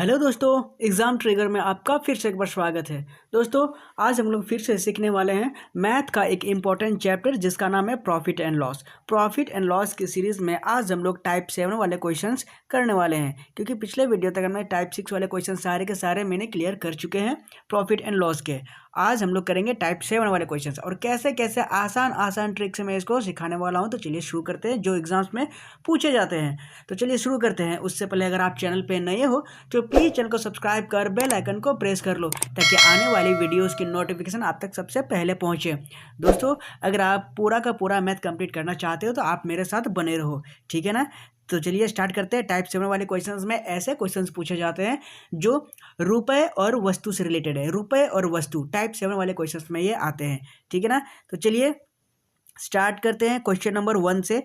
Hello दोस्तों, exam trigger में आपका फिर से एक बार स्वागत है। दोस्तों, आज हम लोग फिर से सीखने वाले हैं मैथ का एक इम्पॉर्टेंट चैप्टर जिसका नाम है profit and loss. Profit and loss की सीरीज़ में आज हम लोग टाइप 7 वाले क्वेश्चंस करने वाले हैं, क्योंकि पिछले वीडियो तक हमने टाइप 6 वाले क्वेश्चन सारे के सारे मैंने क्लियर कर चुके हैं प्रॉफिट एंड लॉस के। आज हम लोग करेंगे टाइप 7 वाले क्वेश्चंस और कैसे कैसे आसान आसान ट्रिक से मैं इसको सिखाने वाला हूँ। तो चलिए शुरू करते हैं, जो एग्जाम्स में पूछे जाते हैं। तो चलिए शुरू करते हैं। उससे पहले अगर आप चैनल पे नए हो तो प्लीज़ चैनल को सब्सक्राइब कर बेल आइकन को प्रेस कर लो, ताकि आने वाली वीडियोस की नोटिफिकेशन आप तक सबसे पहले पहुंचे। दोस्तों, अगर आप पूरा का पूरा मैथ कंप्लीट करना चाहते हो तो आप मेरे साथ बने रहो, ठीक है ना। तो चलिए स्टार्ट करते हैं। टाइप 7 वाले क्वेश्चंस में ऐसे क्वेश्चंस पूछे जाते हैं जो रुपए और वस्तु से रिलेटेड है। रुपए और वस्तु टाइप 7 वाले क्वेश्चंस में ये आते हैं, ठीक है ना। तो चलिए स्टार्ट करते हैं क्वेश्चन नंबर 1 से,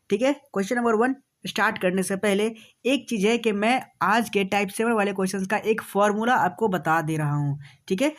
ठीक है। क्वेश्चन नंबर 1 स्टार्ट करने से पहले एक चीज़ है कि मैं आज के टाइप 7 वाले क्वेश्चंस का एक फॉर्मूला आपको बता दे रहा हूँ, ठीक है।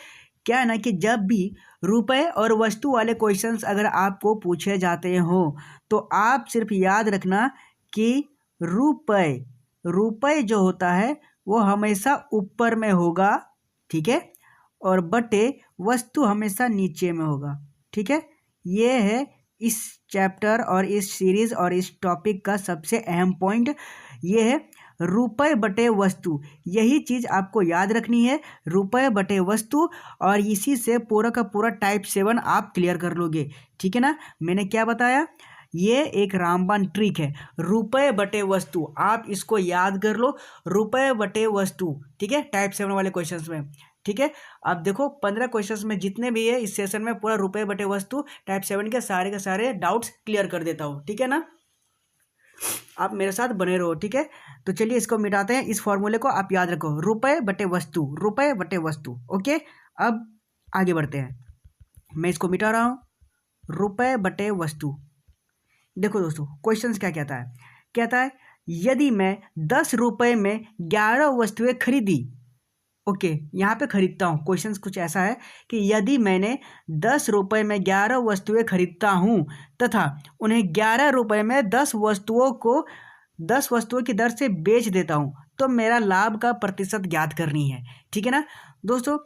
क्या है ना कि जब भी रुपए और वस्तु वाले क्वेश्चंस अगर आपको पूछे जाते हो तो आप सिर्फ याद रखना कि रुपए रुपए जो होता है वो हमेशा ऊपर में होगा, ठीक है, और बटे वस्तु हमेशा नीचे में होगा, ठीक है। ये है इस चैप्टर और इस सीरीज और इस टॉपिक का सबसे अहम पॉइंट। ये है रुपए बटे वस्तु। यही चीज़ आपको याद रखनी है, रुपए बटे वस्तु, और इसी से पूरा का पूरा टाइप 7 आप क्लियर कर लोगे, ठीक है ना। मैंने क्या बताया, ये एक रामबाण ट्रिक है, रुपए बटे वस्तु। आप इसको याद कर लो, रुपए बटे वस्तु, ठीक है, टाइप 7 वाले क्वेश्चंस में, ठीक है। अब देखो 15 क्वेश्चंस में जितने भी है इस सेशन में पूरा रुपए बटे वस्तु टाइप 7 के सारे डाउट्स क्लियर कर देता हूँ, ठीक है ना। आप मेरे साथ बने रहो, ठीक है। तो चलिए इसको मिटाते हैं। इस फॉर्मूले को आप याद रखो, रुपए बटे वस्तु, रुपए बटे वस्तु, ओके। अब आगे बढ़ते हैं, मैं इसको मिटा रहा हूँ। रुपए बटे वस्तु। देखो दोस्तों, क्वेश्चन क्या कहता है यदि मैं 10 रुपए में 11 वस्तुएं खरीदी, ओके, यहाँ पे खरीदता हूँ। क्वेश्चन कुछ ऐसा है कि यदि मैंने 10 रुपए में 11 वस्तुएं खरीदता हूँ तथा उन्हें 11 रुपए में 10 वस्तुओं की दर से बेच देता हूँ, तो मेरा लाभ का प्रतिशत ज्ञात करनी है, ठीक है ना। दोस्तों,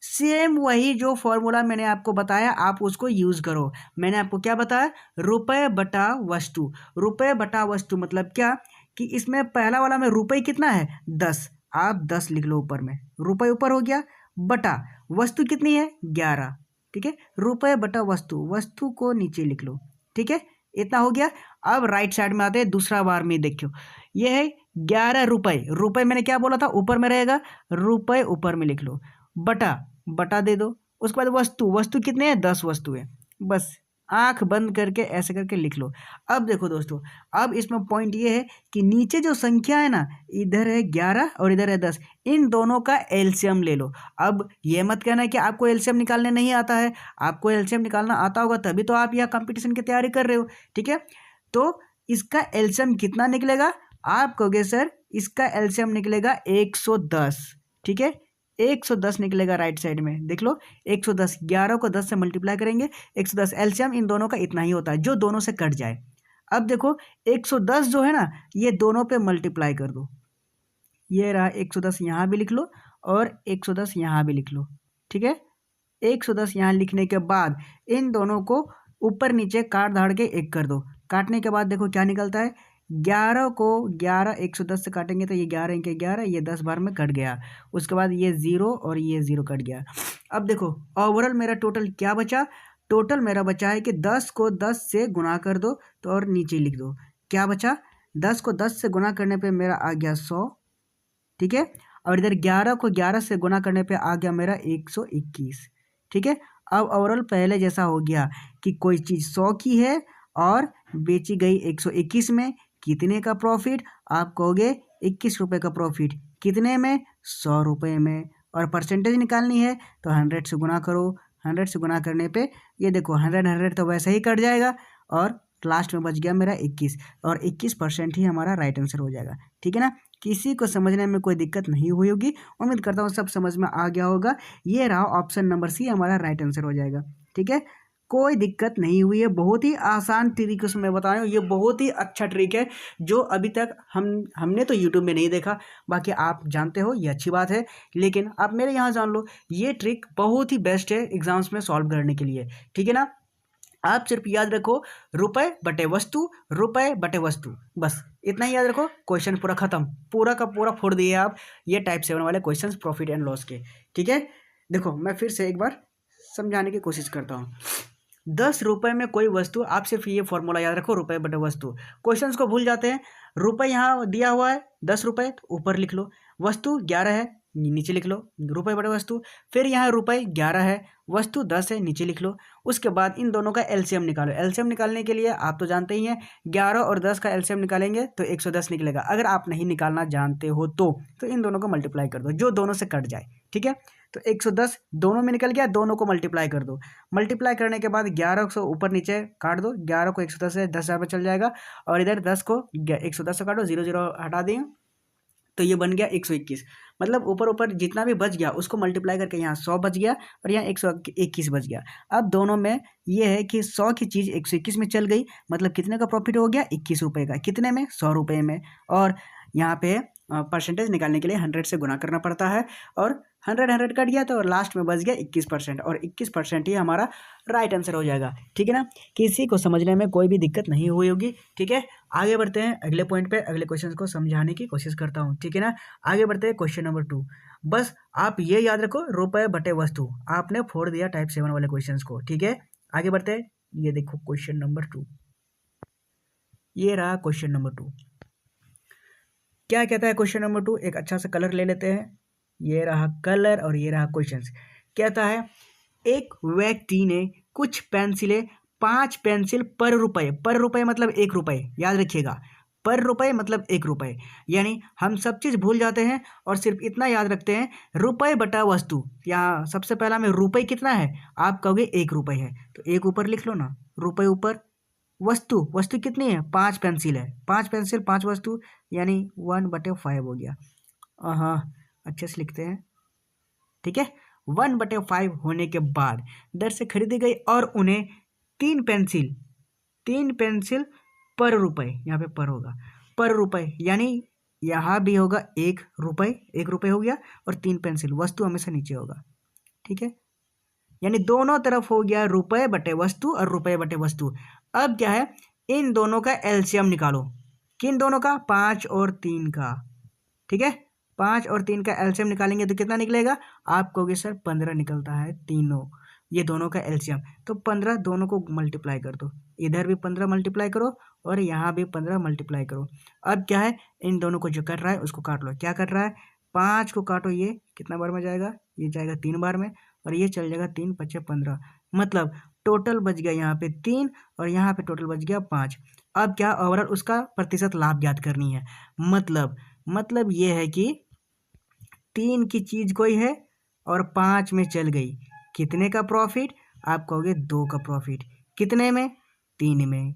सेम वही जो फॉर्मूला मैंने आपको बताया आप उसको यूज़ करो। मैंने आपको क्या बताया, रुपए बटा वस्तु। रुपए बटा वस्तु मतलब क्या कि इसमें पहला वाला में रुपए कितना है 10, आप 10 लिख लो ऊपर में, रुपए ऊपर हो गया, बटा वस्तु कितनी है 11, ठीक है। रुपए बटा वस्तु, वस्तु को नीचे लिख लो, ठीक है, इतना हो गया। अब राइट साइड में आते हैं, दूसरा बार में देखियो, ये है 11 रुपए। रुपए मैंने क्या बोला था, ऊपर में रहेगा, रुपए ऊपर में लिख लो, बटा बटा दे दो। उसके बाद वस्तु, वस्तु कितने हैं 10 वस्तुएं, बस आंख बंद करके ऐसे करके लिख लो। अब देखो दोस्तों, अब इसमें पॉइंट ये है कि नीचे जो संख्या है ना, इधर है 11 और इधर है 10, इन दोनों का एलसीएम ले लो। अब ये मत कहना कि आपको एलसीएम निकालने नहीं आता है, आपको एलसीएम निकालना आता होगा तभी तो आप यह कंपटीशन की तैयारी कर रहे हो, ठीक है। तो इसका एलसीएम कितना निकलेगा, आप कहोगे सर इसका एलसीएम निकलेगा 110, ठीक है, 110 निकलेगा। राइट साइड में देख लो 110, 11 को 10 से मल्टीप्लाई करेंगे 110, एलसीएम इन दोनों का इतना ही होता है जो दोनों से कट जाए। अब देखो 110 जो है ना, ये दोनों पे मल्टीप्लाई कर दो, ये रहा 110, यहाँ भी लिख लो और 110 यहाँ भी लिख लो, ठीक है। 110 यहाँ लिखने के बाद इन दोनों को ऊपर नीचे काट धाड़ के एक कर दो। काटने के बाद देखो क्या निकलता है, 11 को 11 110 से काटेंगे तो ये 11 इंके 11, ये 10 बार में कट गया। उसके बाद ये 0 और ये 0 कट गया। अब देखो ओवरऑल मेरा टोटल क्या बचा, टोटल मेरा बचा है कि 10 को 10 से गुणा कर दो तो और नीचे लिख दो क्या बचा, 10 को 10 से गुणा करने पे मेरा आ गया 100, ठीक है, और इधर 11 को 11 से गुणा करने पे आ गया मेरा 121, ठीक है। अब ओवरऑल पहले जैसा हो गया कि कोई चीज़ 100 की है और बेची गई 121 में, कितने का प्रॉफिट, आप कहोगे 21 रुपये का प्रॉफिट, कितने में 100 रुपये में, और परसेंटेज निकालनी है तो 100 से गुणा करो। 100 से गुणा करने पे ये देखो 100 तो वैसे ही कट जाएगा और लास्ट में बच गया मेरा 21, और 21% ही हमारा राइट आंसर हो जाएगा, ठीक है ना। किसी को समझने में कोई दिक्कत नहीं हुई होगी, उम्मीद करता हूँ सब समझ में आ गया होगा। ये रहा ऑप्शन नंबर सी हमारा राइट आंसर हो जाएगा, ठीक है। कोई दिक्कत नहीं हुई है, बहुत ही आसान तरीके से मैं बता रहा हूँ। ये बहुत ही अच्छा ट्रिक है जो अभी तक हमने तो यूट्यूब में नहीं देखा, बाकी आप जानते हो ये अच्छी बात है, लेकिन आप मेरे यहाँ जान लो, ये ट्रिक बहुत ही बेस्ट है एग्जाम्स में सॉल्व करने के लिए, ठीक है ना। आप सिर्फ याद रखो रुपए बटे वस्तु, रुपए बटे वस्तु, बस इतना ही याद रखो, क्वेश्चन पूरा खत्म, पूरा का पूरा फोड़ दिए आप ये टाइप 7 वाले क्वेश्चंस प्रॉफिट एंड लॉस के, ठीक है। देखो मैं फिर से एक बार समझाने की कोशिश करता हूँ। 10 रुपए में कोई वस्तु, आप सिर्फ ये फॉर्मूला याद रखो, रुपए बटे वस्तु। क्वेश्चंस को भूल जाते हैं। रुपए यहाँ दिया हुआ है 10 रुपए, तो ऊपर लिख लो, वस्तु 11 है नीचे लिख लो, रुपए बटे वस्तु। फिर यहाँ रुपए 11 है, वस्तु 10 है, नीचे लिख लो। उसके बाद इन दोनों का एलसीएम निकालो। एलसीएम निकालने के लिए आप तो जानते ही हैं, 11 और 10 का एलसीएम निकालेंगे तो 110 निकलेगा। अगर आप नहीं निकालना जानते हो तो इन दोनों को मल्टीप्लाई कर दो, जो दोनों से कट जाए, ठीक है। तो 110 दोनों में निकल गया, दोनों को मल्टीप्लाई कर दो। मल्टीप्लाई करने के बाद 11 को ऊपर नीचे काट दो, 11 को 110 से 10,000 में चल जाएगा, और इधर 10 को 110 से काटो, 0 0 हटा दें, तो ये बन गया 121। मतलब ऊपर ऊपर जितना भी बच गया उसको मल्टीप्लाई करके यहाँ 100 बच गया और यहाँ 121 बच गया। अब दोनों में ये है कि 100 की चीज़ 121 में चल गई, मतलब कितने का प्रॉफिट हो गया, 21 रुपये का। कितने में, 100 रुपये में। और यहाँ पे परसेंटेज निकालने के लिए 100 से गुना करना पड़ता है, और 100 कट गया तो लास्ट में बच गया 21%, और 21% ही हमारा राइट आंसर हो जाएगा, ठीक है ना। किसी को समझने में कोई भी दिक्कत नहीं हुई होगी, ठीक है। आगे बढ़ते हैं अगले पॉइंट पे, अगले क्वेश्चन को समझाने की कोशिश करता हूँ, ठीक है ना। आगे बढ़ते हैं क्वेश्चन नंबर 2। बस आप ये याद रखो, रुपए बटे वस्तु, आपने फोड़ दिया टाइप 7 वाले क्वेश्चन को, ठीक है। आगे बढ़ते हैं, ये देखो क्वेश्चन नंबर 2, ये रहा क्वेश्चन नंबर 2। क्या कहता है क्वेश्चन नंबर 2, एक अच्छा सा कलर ले लेते हैं, ये रहा कलर और ये रहा क्वेश्चन। कहता है एक व्यक्ति ने कुछ पेंसिलें, 5 पेंसिल पर रुपए मतलब 1 रुपये, याद रखिएगा, पर रुपए मतलब 1 रुपये। यानी हम सब चीज़ भूल जाते हैं और सिर्फ इतना याद रखते हैं, रुपए बटा वस्तु। यहाँ सबसे पहला में रुपए कितना है, आप कहोगे 1 रुपये है, तो 1 ऊपर लिख लो ना, रुपए ऊपर। वस्तु कितनी है, 5 पेंसिल है, 5 पेंसिल 5 वस्तु, यानी 1/5 हो गया। हाँ अच्छे से लिखते हैं, ठीक है। 1/5 होने के बाद दर से खरीदी गई और उन्हें 3 पेंसिल पर रुपए, यहाँ पे पर होगा, पर रुपए, यानी यहाँ भी होगा 1 रुपये हो गया, और 3 पेंसिल, वस्तु हमेशा नीचे होगा, ठीक है। यानी दोनों तरफ हो गया रुपए बटे वस्तु और रुपए बटे वस्तु। अब क्या है, इन दोनों का एलसीएम निकालो। किन दोनों का, 5 और 3 का, ठीक है। 5 और 3 का एलसीएम निकालेंगे तो कितना निकलेगा, आप कहोगे सर 15 निकलता है तीनों, ये दोनों का एलसीएम, तो 15 दोनों को मल्टीप्लाई कर दो, इधर भी 15 मल्टीप्लाई करो और यहाँ भी 15 मल्टीप्लाई करो। अब क्या है, इन दोनों को जो कर रहा है उसको काट लो। क्या कर रहा है, 5 को काटो, ये कितना बार में जाएगा, ये जाएगा 3 बार में, और ये चल जाएगा 3 × 5 = 15, मतलब टोटल बच गया यहाँ पे 3 और यहाँ पे टोटल बच गया 5। अब क्या, ओवरऑल उसका प्रतिशत लाभ ज्ञात करनी है। मतलब ये है कि 3 की चीज़ कोई है और 5 में चल गई, कितने का प्रॉफिट, आप कहोगे 2 का प्रॉफिट। कितने में, 3 में।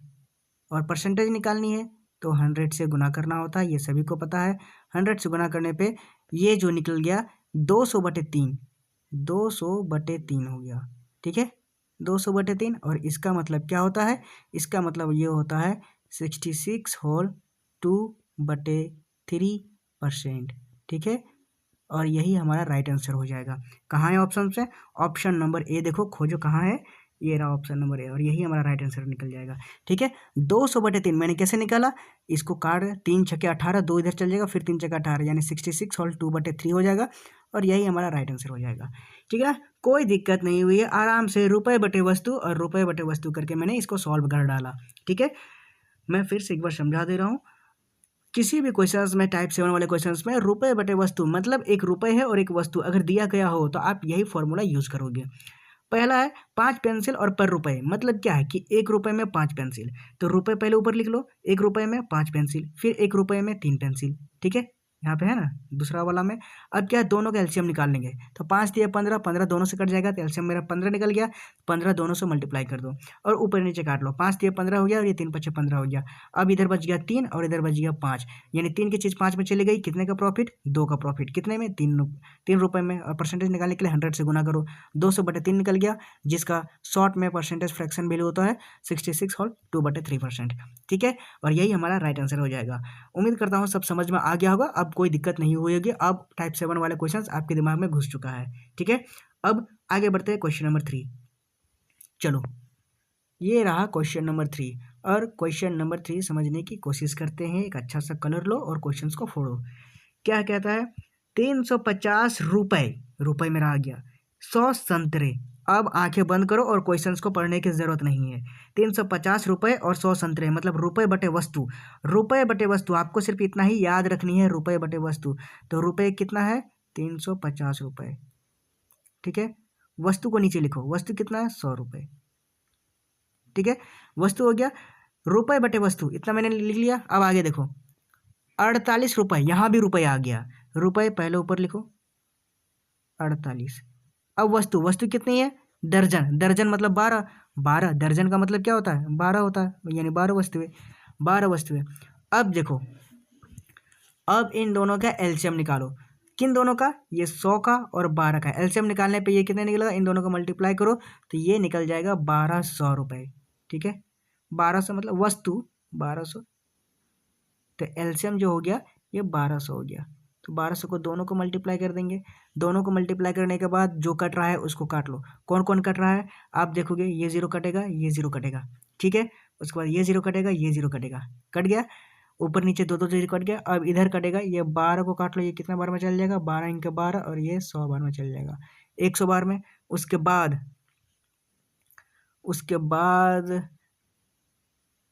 और परसेंटेज निकालनी है तो 100 से गुना करना होता है, ये सभी को पता है। 100 से गुना करने पे ये जो निकल गया 200/3, 200/3 हो गया, ठीक है, 200/3। और इसका मतलब क्या होता है, इसका मतलब ये होता है 66 होल 2/3%, ठीक है। और यही हमारा राइट आंसर हो जाएगा। कहाँ है ऑप्शन से, ऑप्शन नंबर ए देखो, खोजो कहाँ है, ये रहा ऑप्शन नंबर ए, और यही हमारा राइट आंसर निकल जाएगा, ठीक है। 200/3 मैंने कैसे निकाला, इसको काट, 3 × 6 = 18, 2 इधर चल जाएगा, फिर 3 × 6 = 18, यानी 66 होल 2/3 हो जाएगा, और यही हमारा राइट आंसर हो जाएगा, ठीक है। कोई दिक्कत नहीं हुई है, आराम से रुपए बटे वस्तु और रुपए बटे वस्तु करके मैंने इसको सॉल्व कर डाला, ठीक है। मैं फिर से एक बार समझा दे रहा हूँ, किसी भी क्वेश्चंस में टाइप 7 वाले क्वेश्चंस में रुपए बटे वस्तु मतलब 1 रुपये है और 1 वस्तु अगर दिया गया हो तो आप यही फॉर्मूला यूज़ करोगे। पहला है 5 पेंसिल और पर रुपए, मतलब क्या है कि 1 रुपये में 5 पेंसिल, तो रुपए पहले ऊपर लिख लो, 1 रुपये में 5 पेंसिल, फिर 1 रुपये में 3 पेंसिल, ठीक है। यहाँ पे है ना दूसरा वाला में। अब क्या है, दोनों का एलसीएम निकाल लेंगे। तो 5 दिए 15, 15 दोनों से कट जाएगा तो एलसीएम मेरा 15 निकल गया। 15 दोनों से मल्टीप्लाई कर दो और ऊपर नीचे काट लो। 5 दिए 15 हो गया और ये 3 पच्चे 15 हो गया। अब इधर बच गया 3 और इधर बच गया 5, यानी 3 की चीज़ 5 में चली गई। कितने का प्रॉफिट? 2 का प्रॉफिट। कितने में? 3 रुपये में। और परसेंटेज निकालने के लिए 100 से गुना करो। 200/3 निकल गया, जिसका शॉर्ट में परसेंटेज फ्रैक्शन वैल्यू होता है 66/2/3%। ठीक है, और यही हमारा राइट आंसर हो जाएगा। उम्मीद करता हूँ सब समझ में आ गया होगा, अब कोई दिक्कत नहीं हुई होगी। अब टाइप 7 वाले क्वेश्चंस आपके दिमाग में घुस चुका है। ठीक है, अब आगे बढ़ते हैं क्वेश्चन नंबर 3। चलो, ये रहा क्वेश्चन नंबर 3। और क्वेश्चन नंबर 3 समझने की कोशिश करते हैं। एक अच्छा सा कलर लो और क्वेश्चंस को फोड़ो। क्या कहता है? 350 रुपए मेरा आ गया, 100 संतरे। अब आंखें बंद करो और क्वेश्चंस को पढ़ने की जरूरत नहीं है। 350 रुपए और 100 संतरे, मतलब रुपए बटे वस्तु। रुपए बटे वस्तु आपको सिर्फ इतना ही याद रखनी है, रुपए बटे वस्तु। तो रुपए कितना है? 350 रुपए। ठीक है, वस्तु को नीचे लिखो। वस्तु कितना है? 100 रुपए। ठीक है, वस्तु हो गया। रुपए बटे वस्तु इतना मैंने लिख लिया। अब आगे देखो, 48 रुपए, यहाँ भी रुपए आ गया। रुपए पहले ऊपर लिखो, 48। अब वस्तु, वस्तु कितनी है? दर्जन। दर्जन मतलब 12। 12 दर्जन का मतलब क्या होता है? 12 होता है, यानी 12 वस्तुएं। 12 वस्तुएं। अब देखो, अब इन दोनों का एलसीएम निकालो। किन दोनों का? ये 100 का और 12 का। एलसीएम निकालने पे ये कितने निकलेगा? इन दोनों को मल्टीप्लाई करो तो ये निकल जाएगा 1200 रुपये। ठीक है, 1200 मतलब वस्तु 1200, तो एलसीएम जो हो गया ये 1200 हो गया। तो 1200 को दोनों को मल्टीप्लाई कर देंगे। दोनों को मल्टीप्लाई करने के बाद जो कट रहा है उसको काट लो। कौन कौन कट रहा है? आप देखोगे, ये जीरो कटेगा, ये जीरो कटेगा। ठीक है, उसके बाद ये जीरो कटेगा, ये जीरो कटेगा, कट गया। ऊपर नीचे दो दो जीरो कट गया। अब इधर कटेगा, ये 12 को काट लो, ये कितना बार में चल जाएगा? 12 इनके 12 और ये 100 बार में चल जाएगा, 100 बार में। उसके बाद उसके बाद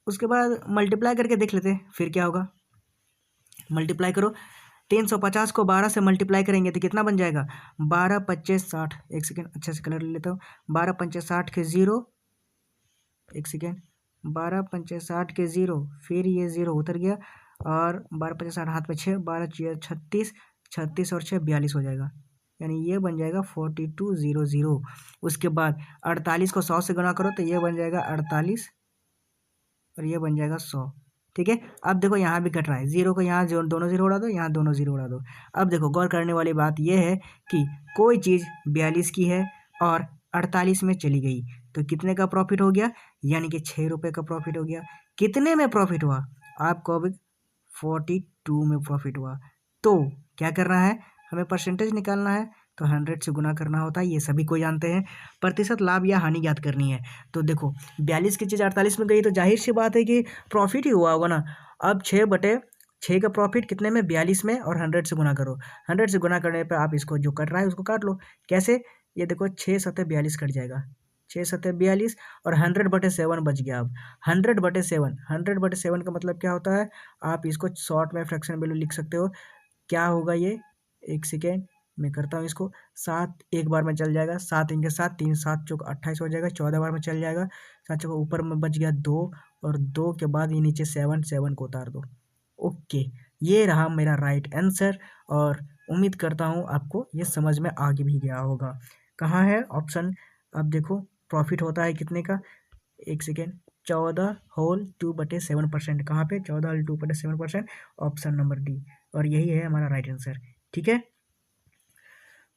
उसके बाद मल्टीप्लाई करके देख लेते हैं फिर क्या होगा। मल्टीप्लाई करो, 350 को 12 से मल्टीप्लाई करेंगे तो कितना बन जाएगा? 12 25 60। एक सेकेंड, अच्छे से कलर ले लेता हूँ। 12 पंचे 60 के जीरो, एक सेकेंड, 12 पंचे 60 के जीरो, फिर ये जीरो उतर गया और 12 पंचे 60 हाथ में 6, 12 36, 36 और 6 42 हो जाएगा, यानी ये बन जाएगा 4200। उसके बाद 48 को 100 से गुना करो तो ये बन जाएगा 48 और ये बन जाएगा 100। ठीक है, अब देखो यहाँ भी कट रहा है, जीरो को यहाँ जो दोनों जीरो उड़ा दो, यहाँ दोनों जीरो उड़ा दो। अब देखो, गौर करने वाली बात यह है कि कोई चीज़ 42 की है और 48 में चली गई तो कितने का प्रॉफिट हो गया? यानी कि 6 रुपये का प्रॉफिट हो गया। कितने में प्रॉफिट हुआ? आपको अब 42 में प्रॉफिट हुआ। तो क्या करना है? हमें परसेंटेज निकालना है, तो 100 से गुना करना होता है, ये सभी को जानते हैं। प्रतिशत लाभ या हानि ज्ञात करनी है। तो देखो, 42 की चीज़ 48 में गई तो जाहिर सी बात है कि प्रॉफिट ही हुआ होगा ना। अब 6/6 का प्रॉफिट कितने में? 42 में, और 100 से गुना करो। 100 से गुना करने पर आप इसको जो कट रहा है उसको काट लो। कैसे? ये देखो, 6×7 = 42 कट जाएगा, 6×7 = 42 और 100/7 बच गया। अब 100/7 का मतलब क्या होता है? आप इसको शॉर्ट में फ्रैक्शन वैल्यू लिख सकते हो। क्या होगा ये? एक सेकेंड मैं करता हूँ इसको। 7 एक बार में चल जाएगा, 7 इनके 7, 3 7 चौक 28 हो जाएगा, 14 बार में चल जाएगा। 7 चौक ऊपर में बच गया 2 और 2 के बाद ये नीचे 7 को उतार दो। ओके, ये रहा मेरा राइट आंसर और उम्मीद करता हूँ आपको ये समझ में आगे भी गया होगा। कहाँ है ऑप्शन? अब देखो, प्रॉफिट होता है कितने का? एक सेकेंड, 14/2/7%। कहाँ पे? 14/2/7%, ऑप्शन नंबर डी। और यही है हमारा राइट आंसर। ठीक है,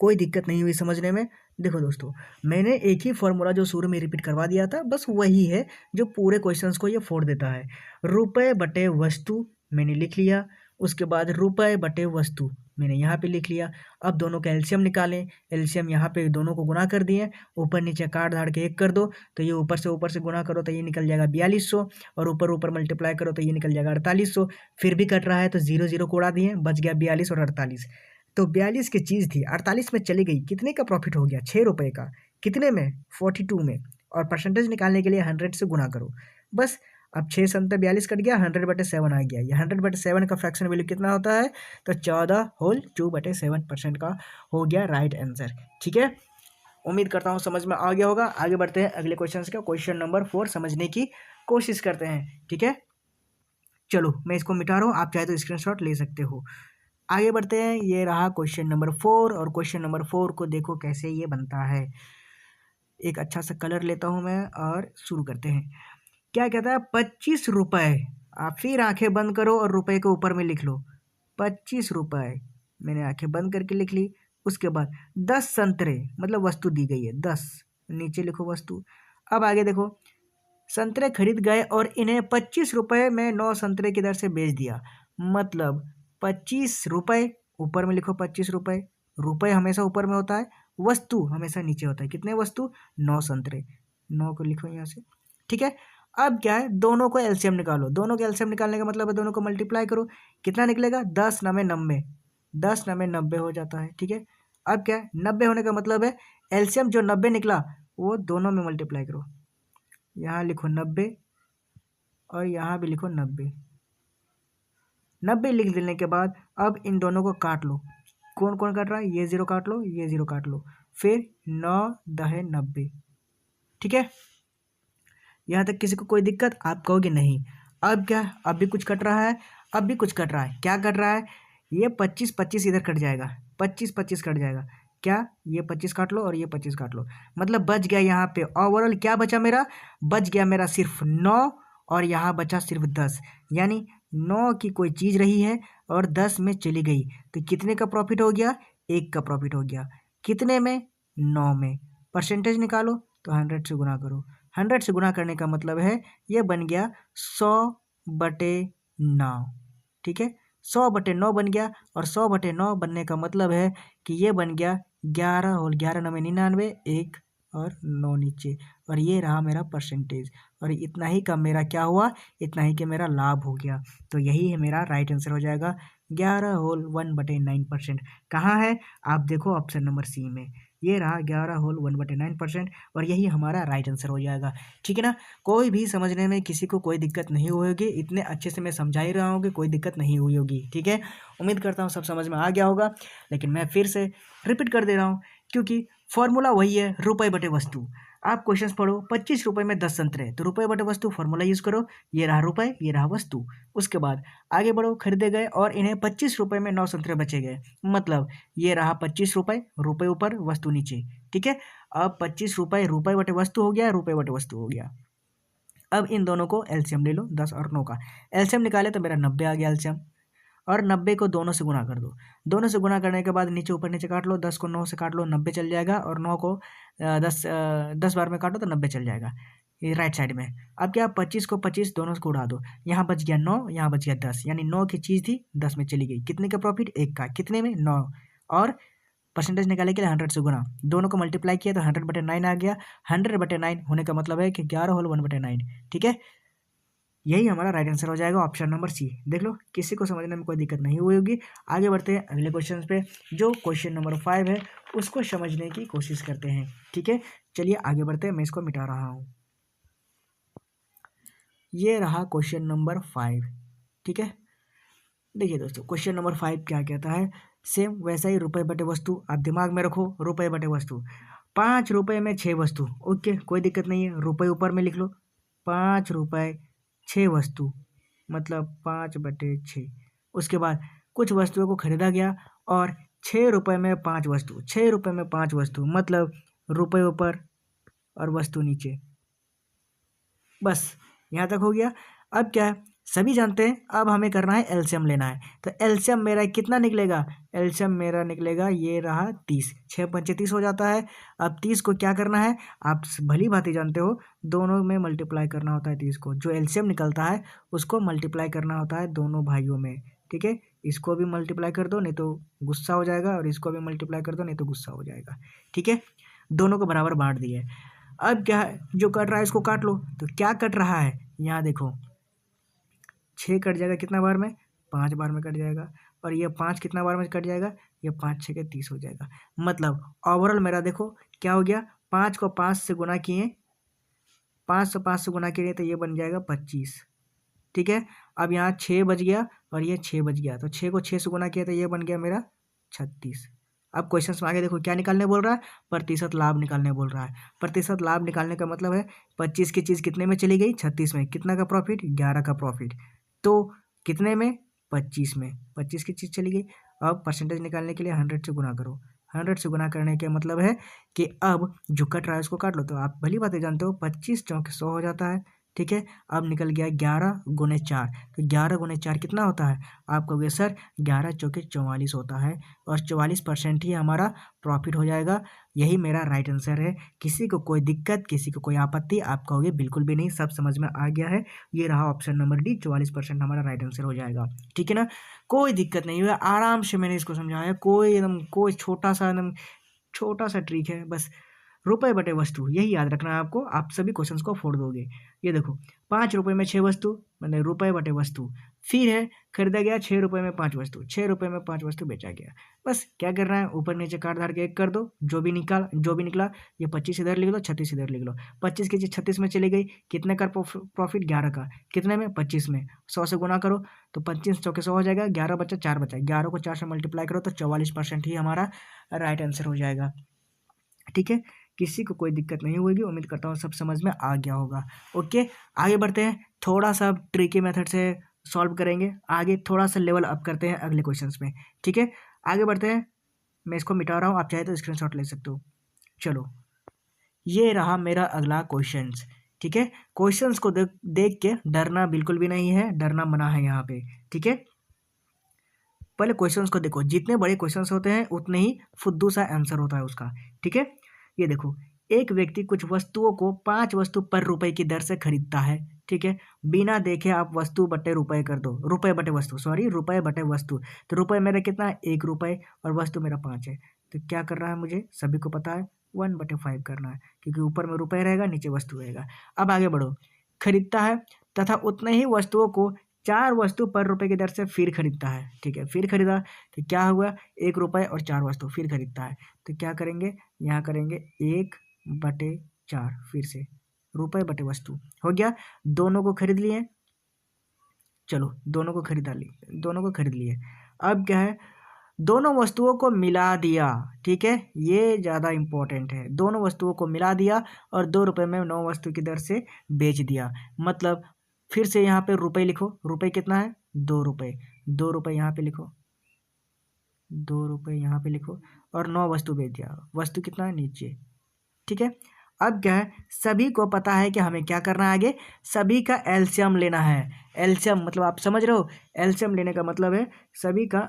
कोई दिक्कत नहीं हुई समझने में। देखो दोस्तों, मैंने एक ही फॉर्मूला जो शुरू में रिपीट करवा दिया था, बस वही है जो पूरे क्वेश्चंस को ये फोड़ देता है। रुपए बटे वस्तु मैंने लिख लिया, उसके बाद रुपए बटे वस्तु मैंने यहाँ पे लिख लिया। अब दोनों का एलसीएम निकालें। एलसीएम यहाँ पे दोनों को गुना कर दिए, ऊपर नीचे काट धाड़ के 1 कर दो तो ये ऊपर से गुना करो तो ये निकल जाएगा 4200 और ऊपर ऊपर मल्टीप्लाई करो तो ये निकल जाएगा 4800। फिर भी कट रहा है तो 0 को उड़ा दिए, बच गया 42 और 48। तो 42 की चीज़ थी, 48 में चली गई, कितने का प्रॉफिट हो गया? 6 रुपये का। कितने में? 42 में। और परसेंटेज निकालने के लिए 100 से गुना करो बस। अब 6×7 = 42 कट गया, 100/7 आ गया। ये 100/7 का फ्रैक्शन वैल्यू कितना होता है? तो 14/2/7% का हो गया राइट आंसर। ठीक है, उम्मीद करता हूँ समझ में आ गया होगा। आगे बढ़ते हैं अगले क्वेश्चन का, क्वेश्चन नंबर 4 समझने की कोशिश करते हैं। ठीक है, चलो मैं इसको मिटा रहा हूँ, आप चाहे तो स्क्रीनशॉट ले सकते हो। आगे बढ़ते हैं। ये रहा क्वेश्चन नंबर 4 और क्वेश्चन नंबर 4 को देखो कैसे ये बनता है। एक अच्छा सा कलर लेता हूँ मैं और शुरू करते हैं। क्या कहता है 25 रुपये। आप फिर आंखें बंद करो और रुपए के ऊपर में लिख लो 25 रुपये। मैंने आंखें बंद करके लिख ली। उसके बाद 10 संतरे, मतलब वस्तु दी गई है 10, नीचे लिखो वस्तु। अब आगे देखो, संतरे खरीद गए और इन्हें 25 रुपये में 9 संतरे की दर से बेच दिया। मतलब 25 रुपये, ऊपर में लिखो 25 रुपये। रुपये हमेशा ऊपर में होता है, वस्तु हमेशा नीचे होता है। कितने वस्तु? 9 संतरे। 9 को लिखो यहाँ से, ठीक है। अब क्या है, दोनों को एलसीएम निकालो। दोनों को एलसीएम निकालने का मतलब है दोनों को मल्टीप्लाई करो। कितना निकलेगा? 10 9 90, 10 9 90 हो जाता है, ठीक है। अब क्या है, 90 होने का मतलब है एलसीएम जो 90 निकला वो दोनों में मल्टीप्लाई करो। यहाँ लिखो 90 और यहाँ भी लिखो 90। 90 लिख देने के बाद अब इन दोनों को काट लो। कौन कौन काट रहा है? ये 0 काट लो, ये 0 काट लो, फिर 9 10 90, ठीक है। यहाँ तक किसी को कोई दिक्कत? आप कहोगे नहीं। अब क्या, अब भी कुछ कट रहा है, अब भी कुछ कट रहा है। क्या कट रहा है? ये 25 25 इधर कट जाएगा, 25 25 कट जाएगा। क्या? ये 25 काट लो और ये 25 काट लो, मतलब बच गया यहाँ पे ओवरऑल क्या बचा मेरा? बच गया मेरा सिर्फ 9 और यहाँ बचा सिर्फ 10। यानी 9 की कोई चीज़ रही है और 10 में चली गई, तो कितने का प्रॉफिट हो गया? 1 का प्रॉफिट हो गया। कितने में? 9 में। परसेंटेज निकालो तो 100 से गुना करो। 100 से गुना करने का मतलब है ये बन गया 100/9, ठीक है। 100/9 बन गया और 100/9 बनने का मतलब है कि ये बन गया 11 होल 11 9 99, 1 और 9 नीचे, और ये रहा मेरा परसेंटेज। और इतना ही का मेरा क्या हुआ? इतना ही कि मेरा लाभ हो गया। तो यही है मेरा राइट आंसर हो जाएगा 11 होल 1/9%। कहाँ है? आप देखो ऑप्शन नंबर सी में, ये रहा 11 होल 1/9%, और यही हमारा राइट आंसर हो जाएगा, ठीक है ना। कोई भी समझने में किसी को कोई दिक्कत नहीं हुई होगी, इतने अच्छे से मैं समझा ही रहा हूँ कि कोई दिक्कत नहीं हुई होगी, ठीक है। उम्मीद करता हूँ सब समझ में आ गया होगा, लेकिन मैं फिर से रिपीट कर दे रहा हूँ क्योंकि फॉर्मूला वही है, रुपये बटे वस्तु। आप क्वेश्चंस पढ़ो, 25 रुपये में 10 संतरे, तो रुपये बटे वस्तु फॉर्मूला यूज़ करो। ये रहा रुपये, ये रहा वस्तु। उसके बाद आगे बढ़ो, खरीदे गए और इन्हें 25 रुपये में 9 संतरे बचे गए। मतलब ये रहा 25 रुपये, रुपये ऊपर वस्तु नीचे, ठीक है। अब 25 रुपये रुपये बटे वस्तु हो गया, रुपये बटे वस्तु हो गया। अब इन दोनों को एलसीएम ले लो, 10 और 9 का एलसीएम निकाले तो मेरा 90 आ गया एलसीएम। और 90 को दोनों से गुना कर दो। दोनों से गुना करने के बाद नीचे ऊपर नीचे काट लो, 10 को 9 से काट लो 90 चल जाएगा, और 9 को 10 बार में काटो तो 90 चल जाएगा, ये राइट साइड में। अब क्या, 25 को 25 दोनों को उड़ा दो, यहाँ बच गया 9, यहाँ बच गया 10, यानी 9 की चीज़ थी 10 में चली गई। कितने का प्रॉफिट? 1 का। कितने में? 9। और परसेंटेज निकालने के लिए 100 से गुना, दोनों को मल्टीप्लाई किया तो 100/9 आ गया। 100/9 होने का मतलब है कि 11 होल 1/9, ठीक है। यही हमारा राइट आंसर हो जाएगा, ऑप्शन नंबर सी। देख लो, किसी को समझने में कोई दिक्कत नहीं हुई होगी। आगे बढ़ते हैं अगले क्वेश्चन पे, जो क्वेश्चन नंबर 5 है उसको समझने की कोशिश करते हैं, ठीक है। चलिए आगे बढ़ते हैं, मैं इसको मिटा रहा हूँ। ये रहा क्वेश्चन नंबर 5, ठीक है। देखिए दोस्तों, क्वेश्चन नंबर 5 क्या कहता है? सेम वैसा ही, रुपये बटे वस्तु। आप दिमाग में रखो, रुपये बटे वस्तु। 5 रुपये में 6 वस्तु, ओके, कोई दिक्कत नहीं है। रुपये ऊपर में लिख लो, 5 रुपये 6 वस्तु, मतलब 5/6। उसके बाद कुछ वस्तुओं को खरीदा गया और 6 रुपये में 5 वस्तु, 6 रुपये में 5 वस्तु, मतलब रुपये ऊपर और वस्तु नीचे। बस यहाँ तक हो गया। अब क्या है, सभी जानते हैं, अब हमें करना है एलसीएम लेना है। तो एलसीएम मेरा कितना निकलेगा? एलसीएम मेरा निकलेगा, ये रहा 30, 6 पंचे 30 हो जाता है। अब 30 को क्या करना है, आप भली भांति जानते हो, दोनों में मल्टीप्लाई करना होता है। 30 को जो एलसीएम निकलता है उसको मल्टीप्लाई करना होता है दोनों भाइयों में, ठीक है। इसको भी मल्टीप्लाई कर दो नहीं तो गुस्सा हो जाएगा, और इसको भी मल्टीप्लाई कर दो नहीं तो गुस्सा हो जाएगा, ठीक है। दोनों को बराबर बांट दिए। अब क्या है, जो कट रहा है इसको काट लो। तो क्या कट रहा है, यहाँ देखो, 6 कट जाएगा कितना बार में? 5 बार में कट जाएगा। और ये 5 कितना बार में कट जाएगा? ये 5 6 के 30 हो जाएगा। मतलब ओवरऑल मेरा देखो क्या हो गया, 5 को 5 से गुना किए, 5 से गुना किए तो ये बन जाएगा 25, ठीक है। अब यहाँ 6 बच गया और ये 6 बच गया, तो 6 को 6 से गुना किया तो ये बन गया मेरा 36। अब क्वेश्चन में आगे देखो क्या निकालने बोल रहा है? प्रतिशत लाभ निकालने बोल रहा है। प्रतिशत लाभ निकालने का मतलब है 25 की चीज़ कितने में चली गई? 36 में। कितना का प्रॉफिट? 11 का प्रॉफिट। तो कितने में? 25 में 25 की चीज़ चली गई। अब परसेंटेज निकालने के लिए 100 से गुना करो। 100 से गुना करने का मतलब है कि अब जो कट रहा है उसको काट लो। तो आप भली बातें जानते हो 25 चौके 100 हो जाता है, ठीक है। अब निकल गया 11 गुने 4, तो 11 गुने 4 कितना होता है? आप कहोगे सर 11 चौके 44 होता है, और 44% ही हमारा प्रॉफिट हो जाएगा। यही मेरा राइट आंसर है। किसी को कोई दिक्कत, किसी को कोई आपत्ति? आप कहोगे बिल्कुल भी नहीं, सब समझ में आ गया है। ये रहा ऑप्शन नंबर डी, 44% हमारा राइट आंसर हो जाएगा, ठीक है ना। कोई दिक्कत नहीं हुआ, आराम से मैंने इसको समझाया। कोई छोटा सा ट्रिक है बस। रुपए बटे वस्तु, यही याद रखना है आपको। आप सभी क्वेश्चंस को फोड़ दोगे। ये देखो 5 रुपए में 6 वस्तु, मतलब रुपए बटे वस्तु। फिर है खरीदा गया 6 रुपए में 5 वस्तु, 6 रुपए में 5 वस्तु बेचा गया। बस क्या करना है, ऊपर नीचे काट धार के 1 कर दो। जो भी निकला, ये 25 इधर लिख लो, 36 इधर लिख लो। 25 की चीज 36 में चली गई, कितने का प्रॉफिट? 11 का। कितने में? 25 में। 100 से गुना करो तो 25 चौके 100 हो जाएगा। 11 बचा, 4 बचा, 11 को 4 से मल्टीप्लाई करो तो 44% ही हमारा राइट आंसर हो जाएगा, ठीक है। किसी को कोई दिक्कत नहीं होगी, उम्मीद करता हूँ सब समझ में आ गया होगा। ओके, आगे बढ़ते हैं। थोड़ा सा ट्रिकी मेथड से सॉल्व करेंगे, आगे थोड़ा सा लेवल अप करते हैं अगले क्वेश्चंस में, ठीक है। आगे बढ़ते हैं। मैं इसको मिटा रहा हूँ, आप चाहे तो स्क्रीनशॉट ले सकते हो। चलो, ये रहा मेरा अगला क्वेश्चंस, ठीक है। क्वेश्चंस को देख के डरना बिल्कुल भी नहीं है, डरना मना है यहाँ पे, ठीक है। पहले क्वेश्चंस को देखो, जितने बड़े क्वेश्चंस होते हैं उतने ही फुद्दू सा आंसर होता है उसका, ठीक है। ये देखो, एक व्यक्ति कुछ वस्तुओं को 5 वस्तु पर रुपए की दर से खरीदता है, ठीक है। बिना देखे आप वस्तु बटे रुपए कर दो, रुपए बटे वस्तु। तो रुपए मेरा कितना है? 1 रुपए, और वस्तु मेरा 5 है। तो क्या करना है मुझे? सभी को पता है 1/5 करना है, क्योंकि ऊपर में रुपए रहेगा, नीचे वस्तु रहेगा। अब आगे बढ़ो। खरीदता है तथा उतने ही वस्तुओं को 4 वस्तु पर रुपए की दर से फिर खरीदता है, ठीक है। फिर खरीदा तो क्या हुआ? 1 रुपए और 4 वस्तु फिर खरीदता है। तो क्या करेंगे? यहाँ करेंगे 1/4, फिर से रुपए बटे वस्तु हो गया। दोनों को खरीद लिए, चलो दोनों को खरीद लिए। अब क्या है? दोनों वस्तुओं को मिला दिया, ठीक है। ये ज़्यादा इंपॉर्टेंट है। दोनों वस्तुओं को मिला दिया और 2 रुपए में 9 वस्तु की दर से बेच दिया। मतलब फिर से यहाँ पे रुपए लिखो। रुपए कितना है? 2 रुपए। 2 रुपए यहाँ पे लिखो, 2 रुपए यहाँ पे लिखो, और 9 वस्तु बेच दिया। वस्तु कितना है? नीचे, ठीक है। अब क्या है? सभी को पता है कि हमें क्या करना है आगे? सभी का एलसीएम लेना है। एलसीएम मतलब आप समझ रहे हो? एलसीएम लेने का मतलब है सभी का।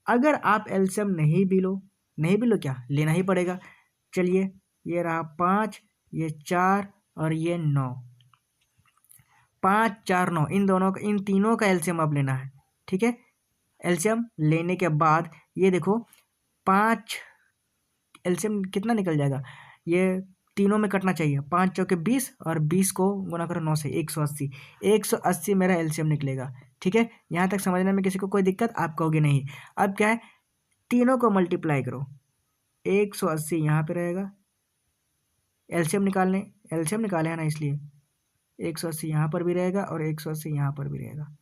अगर आप एलसीएम नहीं भी लो क्या, लेना ही पड़ेगा। चलिए, ये रहा 5, ये 4 और ये 9। 5, 4, 9, इन तीनों का एलसीएम अब लेना है, ठीक है। एलसीएम लेने के बाद ये देखो 5, एलसीएम कितना निकल जाएगा? ये तीनों में कटना चाहिए। 5 चौके 20 और 20 को गुना करो 9 से, 180। 180 मेरा एलसीएम निकलेगा, ठीक है। यहाँ तक समझने में किसी को कोई दिक्कत? आप कहोगे नहीं। अब क्या है? तीनों को मल्टीप्लाई करो, 180 यहाँ पे रहेगा। एलसीएम निकाले है ना, इसलिए 180 यहाँ पर भी रहेगा और 180 यहाँ पर भी रहेगा,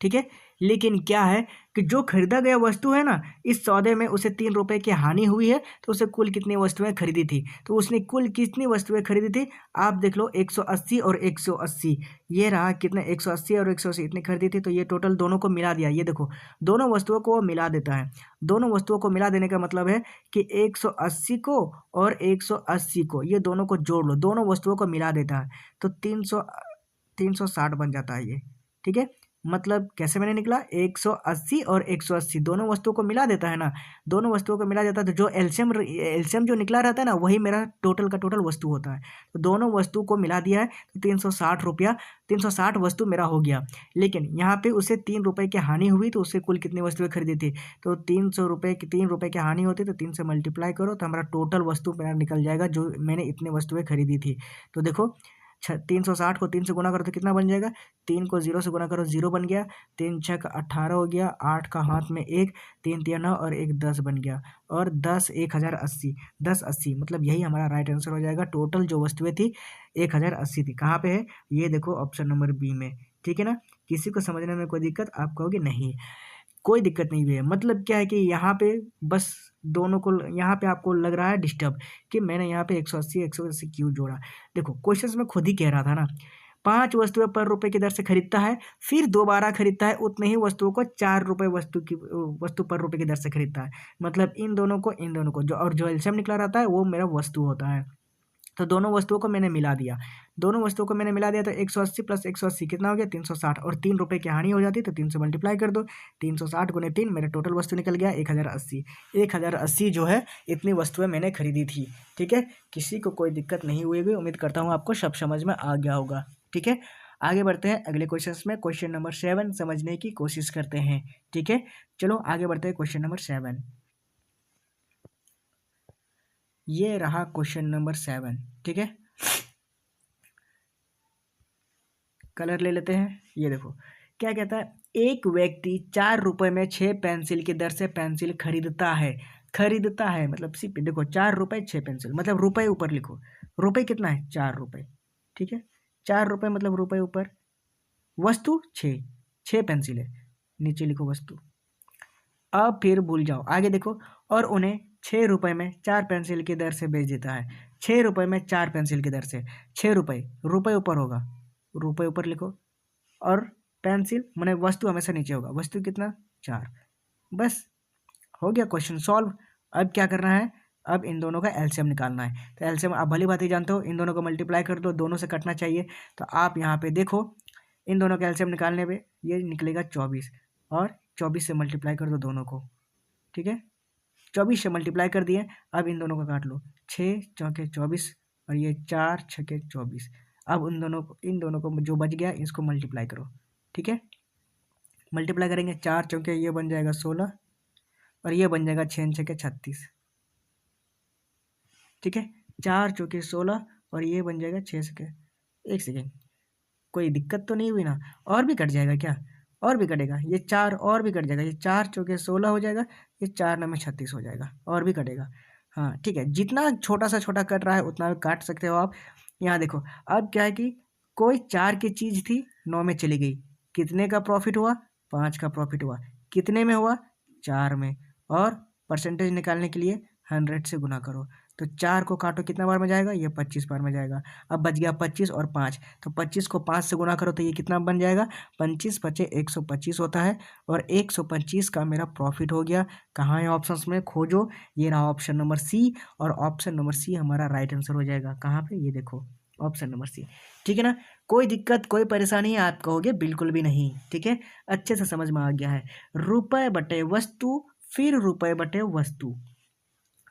ठीक है। लेकिन क्या है कि जो खरीदा गया वस्तु है ना, इस सौदे में उसे 3 रुपए की हानि हुई है, तो उसे कुल कितनी वस्तुएं खरीदी थी? तो उसने कुल कितनी वस्तुएं खरीदी थी? आप देख लो, 180 और 180। ये रहा कितने? 180 और 180 इतनी खरीदी थी। तो ये टोटल दोनों को मिला दिया। ये देखो, दोनों वस्तुओं को वो मिला देता है। दोनों वस्तुओं को मिला देने का मतलब है कि 180 को और 180 को, ये दोनों को जोड़ लो, दोनों वस्तुओं को मिला देता है, तो 360 बन जाता है ये, ठीक है। मतलब कैसे मैंने निकला? 180 और 180 दोनों वस्तुओं को मिला देता है ना। दोनों वस्तुओं को मिला देता है तो जो एलसीएम जो निकला रहता है ना, वही मेरा टोटल का टोटल वस्तु होता है। तो दोनों वस्तु को मिला दिया है तो 360 रुपया, 360 वस्तु मेरा हो गया। लेकिन यहाँ पे उसे 3 रुपये की हानि हुई, तो उससे कुल कितनी वस्तुएं खरीदी थी? तो 3 रुपये की हानि होती तो 3 से मल्टीप्लाई करो तो हमारा टोटल वस्तु मेरा निकल जाएगा, जो मैंने इतनी वस्तुएं खरीदी थी। तो देखो 360 को 3 से गुना करो तो कितना बन जाएगा? 3 को 0 से गुना करो, 0 बन गया। 3 6 का 18 हो गया, 8 का हाथ में 1, 3 3 9 और 1 10 बन गया। और 10 1080, 1080 मतलब यही हमारा राइट आंसर हो जाएगा। टोटल जो वस्तुएं थी 1080 थी। कहाँ पे है? ये देखो ऑप्शन नंबर बी में, ठीक है ना। किसी को समझने में कोई दिक्कत? आप कहोगे नहीं, कोई दिक्कत नहीं हुई है। मतलब क्या है कि यहाँ पे बस दोनों को, यहाँ पे आपको लग रहा है डिस्टर्ब कि मैंने यहाँ पे 180 क्यों जोड़ा। देखो क्वेश्चंस में खुद ही कह रहा था ना, 5 वस्तुएं पर रुपए की दर से खरीदता है, फिर दोबारा खरीदता है उतने ही वस्तुओं को 4 रुपए वस्तु पर रुपए की दर से खरीदता है। मतलब इन दोनों को जो एलसीएम निकला रहता है वो मेरा वस्तु होता है। तो दोनों वस्तुओं को मैंने मिला दिया, तो 180 प्लस 180 कितना हो गया 360, और 3 रुपये की हानि हो जाती है तो 3 से मल्टीप्लाई कर दो। 360 गुने 3 मेरा टोटल वस्तु निकल गया 1080। 1080 जो है इतनी वस्तुएं मैंने खरीदी थी। ठीक है, किसी को कोई दिक्कत नहीं हुई होगी, उम्मीद करता हूँ आपको सब समझ में आ गया होगा। ठीक है, आगे बढ़ते हैं अगले क्वेश्चन में। क्वेश्चन नंबर 7 समझने की कोशिश करते हैं। ठीक है, चलो आगे बढ़ते हैं क्वेश्चन नंबर 7। ये रहा क्वेश्चन नंबर 7। ठीक है, कलर ले लेते हैं। ये देखो क्या कहता है, एक व्यक्ति 4 रुपए में 6 पेंसिल की दर से पेंसिल खरीदता है मतलब सिर्फ देखो 4 रुपए 6 पेंसिल, मतलब रुपए ऊपर लिखो, रुपए कितना है 4 रुपए। ठीक है, 4 रुपए मतलब रुपए ऊपर, वस्तु 6 पेंसिल है, नीचे लिखो वस्तु। अब फिर भूल जाओ, आगे देखो, और उन्हें 6 रुपए में 4 पेंसिल की दर से बेच देता है। 6 रुपए में 4 पेंसिल की दर से, 6 रुपए, रुपए ऊपर होगा, रुपए ऊपर लिखो, और पेंसिल मैंने वस्तु हमेशा नीचे होगा, वस्तु कितना 4। बस हो गया क्वेश्चन सॉल्व। अब क्या करना है, अब इन दोनों का एलसीएम निकालना है। तो एलसीएम आप भली बात ही जानते हो, इन दोनों को मल्टीप्लाई कर दो, दोनों से कटना चाहिए। तो आप यहाँ पे देखो, इन दोनों का एलसीएम निकालने पे ये निकलेगा 24, और 24 से मल्टीप्लाई कर दो दोनों को। ठीक है, 24 से मल्टीप्लाई कर दिए। अब इन दोनों का काट लो, 6 चौके 24, और ये 4 छके 24। अब इन दोनों को जो बच गया इसको मल्टीप्लाई करो। ठीक है, मल्टीप्लाई करेंगे, 4 चौके ये बन जाएगा 16, और ये बन जाएगा 6 छके 36। ठीक है, 4 चौके 16, और ये बन जाएगा 6 छके, एक सेकेंड, कोई दिक्कत तो नहीं हुई ना? और भी कट जाएगा क्या? और भी कटेगा, ये 4 और भी कट जाएगा, ये 4 चौके 16 हो जाएगा, ये 4 9 में 36 हो जाएगा, और भी कटेगा। हाँ ठीक है, जितना छोटा सा छोटा कट रहा है उतना भी काट सकते हो आप। यहाँ देखो, अब क्या है कि कोई 4 की चीज़ थी 9 में चली गई, कितने का प्रॉफिट हुआ? 5 का प्रॉफिट हुआ। कितने में हुआ? 4 में। और परसेंटेज निकालने के लिए 100 से गुना करो, तो 4 को काटो कितना बार में जाएगा? ये 25 बार में जाएगा। अब बच गया 25 और 5, तो 25 को 5 से गुना करो तो ये कितना बन जाएगा? 25 पचे 125 होता है, और 125 का मेरा प्रॉफिट हो गया। कहाँ है ऑप्शंस में? खोजो, ये रहा ऑप्शन नंबर सी, और ऑप्शन नंबर सी हमारा राइट आंसर हो जाएगा। कहाँ पे? ये देखो ऑप्शन नंबर सी। ठीक है ना, कोई दिक्कत कोई परेशानी आप कहोगे बिल्कुल भी नहीं। ठीक है, अच्छे से समझ में आ गया है। रुपए बटे वस्तु, फिर रुपए बटे वस्तु,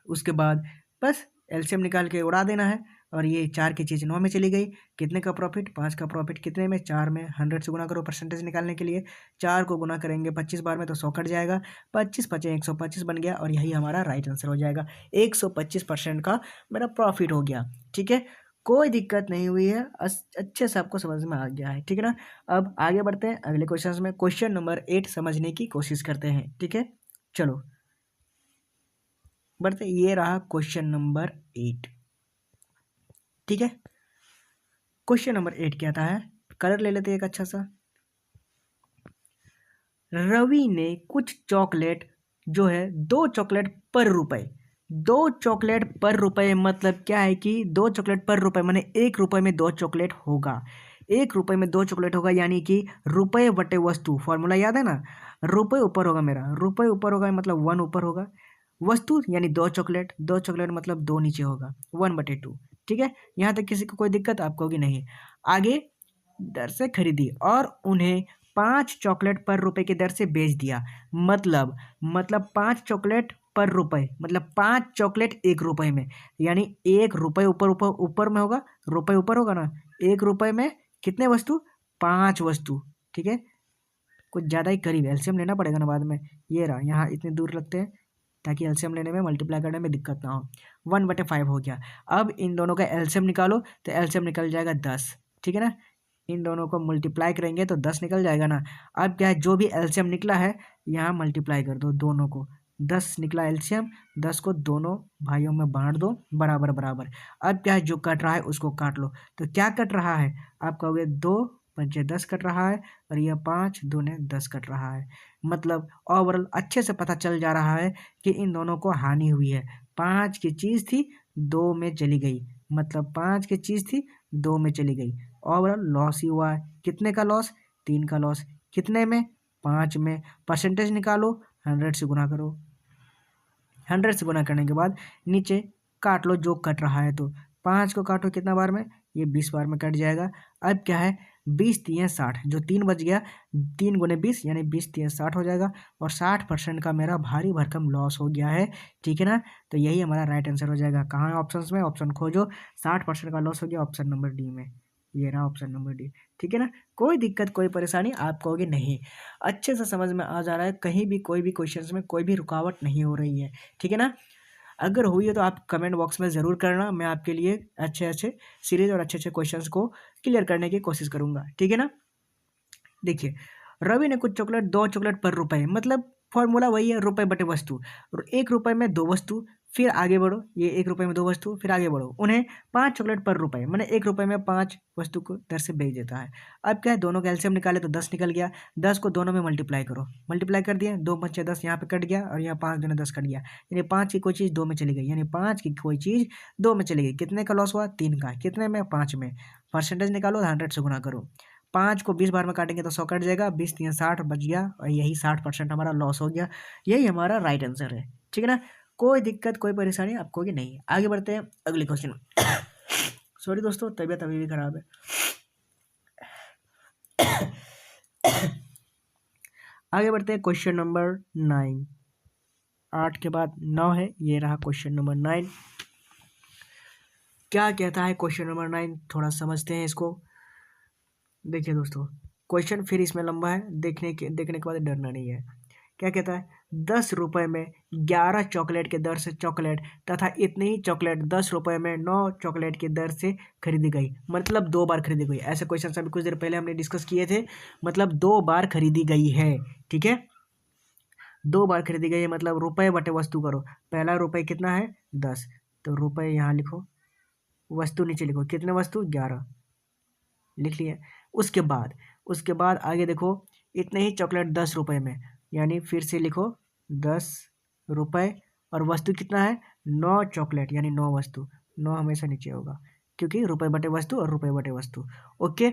उसके बाद बस एलसीएम निकाल के उड़ा देना है। और ये 4 की चीज़ 9 में चली गई, कितने का प्रॉफिट? 5 का प्रॉफिट, कितने में? 4 में। 100 से गुना करो परसेंटेज निकालने के लिए, 4 को गुना करेंगे 25 बार में तो 100 कट जाएगा, 25 पचे 125 बन गया, और यही हमारा राइट आंसर हो जाएगा। 125% का मेरा प्रॉफिट हो गया। ठीक है, कोई दिक्कत नहीं हुई है, अच्छे से आपको समझ में आ गया है। ठीक है ना, अब आगे बढ़ते हैं अगले क्वेश्चन में। क्वेश्चन नंबर 8 समझने की कोशिश करते हैं। ठीक है, चलो बढ़ते, ये रहा क्वेश्चन नंबर 8। ठीक है, क्वेश्चन नंबर 8 क्या था है, कलर ले लेते हैं एक अच्छा सा। रवि ने कुछ चॉकलेट जो है 2 चॉकलेट पर रुपए, 2 चॉकलेट पर रुपए मतलब क्या है कि 2 चॉकलेट पर रुपए माने 1 रुपए में 2 चॉकलेट होगा। 1 रुपए में 2 चॉकलेट होगा, यानी कि रुपए बटे वस्तु, फॉर्मूला याद है ना? रुपए ऊपर होगा मेरा, रुपए ऊपर होगा मतलब 1 ऊपर होगा, वस्तु यानी 2 चॉकलेट, 2 चॉकलेट मतलब 2 नीचे होगा, 1/2। ठीक है, यहाँ तक किसी को कोई दिक्कत आपको होगी नहीं? आगे दर से खरीदी और उन्हें 5 चॉकलेट पर रुपए की दर से बेच दिया। मतलब 5 चॉकलेट पर रुपए, मतलब 5 चॉकलेट 1 रुपए में, यानी 1 रुपए ऊपर ऊपर ऊपर में होगा, रुपए ऊपर होगा ना, 1 रुपए में कितने वस्तु? 5 वस्तु। ठीक है, कुछ ज़्यादा ही करीब, एलसीएम लेना पड़ेगा ना बाद में। ये रहा, यहाँ इतने दूर रखते हैं ताकि एलसीएम लेने में मल्टीप्लाई करने में दिक्कत ना हो। 1/5 हो गया। अब इन दोनों का एलसीएम निकालो तो एलसीएम निकल जाएगा 10। ठीक है ना, इन दोनों को मल्टीप्लाई करेंगे तो 10 निकल जाएगा ना। अब क्या है, जो भी एलसीएम निकला है यहाँ मल्टीप्लाई कर दो दोनों को, 10 निकला एलसीएम, 10 को दोनों भाइयों में बांट दो बराबर बराबर। अब क्या है, जो कट रहा है उसको काट लो, तो क्या कट रहा है? आप कहोगे 2 पंचे 10 कट रहा है, और यह 5 दूने 10 कट रहा है। मतलब ओवरऑल अच्छे से पता चल जा रहा है कि इन दोनों को हानि हुई है। 5 की चीज़ थी 2 में चली गई, मतलब 5 की चीज़ थी 2 में चली गई, ओवरऑल लॉस ही हुआ है। कितने का लॉस? 3 का लॉस। कितने में? 5 में। परसेंटेज निकालो, 100 से गुना करो। 100 से गुना करने के बाद नीचे काट लो जो कट रहा है। तो 5 को काटो कितना बार में? ये 20 बार में कट जाएगा। अब क्या है, 20 तिया 60, जो 3 बच गया, 3 गुने 20 यानी 20 तिया 60 हो जाएगा और 60% का मेरा भारी भरकम लॉस हो गया है। ठीक है ना? तो यही हमारा राइट आंसर हो जाएगा। कहाँ है ऑप्शन में? ऑप्शन खोजो। 60% का लॉस हो गया ऑप्शन नंबर डी में। ये रहा ऑप्शन नंबर डी। ठीक है ना? कोई दिक्कत कोई परेशानी आप कहोगे नहीं, अच्छे से समझ में आ जा रहा है, कहीं भी कोई भी क्वेश्चन में कोई भी रुकावट नहीं हो रही है। ठीक है ना? अगर हुई है तो आप कमेंट बॉक्स में ज़रूर करना, मैं आपके लिए अच्छे अच्छे सीरीज और अच्छे अच्छे क्वेश्चंस को क्लियर करने की कोशिश करूंगा। ठीक है ना? देखिए, रवि ने कुछ चॉकलेट 2 चॉकलेट पर रुपए, मतलब फॉर्मूला वही है, रुपए बटे वस्तु। और 1 रुपए में 2 वस्तु, फिर आगे बढ़ो, ये 1 रुपए में 2 वस्तु, फिर आगे बढ़ो, उन्हें 5 चॉकलेट पर रुपए, मैंने 1 रुपए में 5 वस्तु को दर से बेच देता है। अब क्या है, दोनों का एलसीएम निकाले तो 10 निकल गया। 10 को दोनों में मल्टीप्लाई करो, मल्टीप्लाई कर दिए, 2 5 10 यहाँ पे कट गया और यहाँ 5 दूने 10 कट गया, यानी 5 की कोई चीज़ 2 में चली गई, यानी 5 की कोई चीज़ 2 में चली गई। कितने का लॉस हुआ? 3 का। कितने में? 5 में। परसेंटेज निकालो, 100 से गुना करो। 5 को 20 बार में काटेंगे तो 100 कट जाएगा, 20 3 60 बच गया और यही 60% हमारा लॉस हो गया। यही हमारा राइट आंसर है। ठीक है ना? कोई दिक्कत कोई परेशानी आपको कि नहीं। आगे बढ़ते हैं अगले क्वेश्चन। सॉरी दोस्तों, तबीयत अभी भी खराब है। आगे बढ़ते हैं क्वेश्चन नंबर 9। 8 के बाद 9 है, ये रहा क्वेश्चन नंबर 9। क्या कहता है क्वेश्चन नंबर 9, थोड़ा समझते हैं इसको। देखिए दोस्तों, क्वेश्चन फिर इसमें लंबा है, देखने के बाद डरना नहीं है। क्या कहता है, 10 रुपए में 11 चॉकलेट के दर से चॉकलेट तथा इतनी ही चॉकलेट 10 रुपए में 9 चॉकलेट की दर से खरीदी गई, मतलब 2 बार खरीदी गई। ऐसे क्वेश्चन अभी कुछ देर पहले हमने डिस्कस किए थे, मतलब 2 बार खरीदी गई है। ठीक है, 2 बार खरीदी गई है, मतलब रुपए बटे वस्तु करो। पहला रुपए कितना है? 10, तो रुपए यहाँ लिखो, वस्तु नीचे लिखो, कितने वस्तु? 11 लिख लिया। उसके बाद आगे देखो, इतने ही चॉकलेट 10 रुपए में, यानी फिर से लिखो 10 रुपए और वस्तु कितना है? 9 चॉकलेट, यानी 9 वस्तु। 9 हमेशा नीचे होगा क्योंकि रुपए बटे वस्तु और रुपए बटे वस्तु। ओके,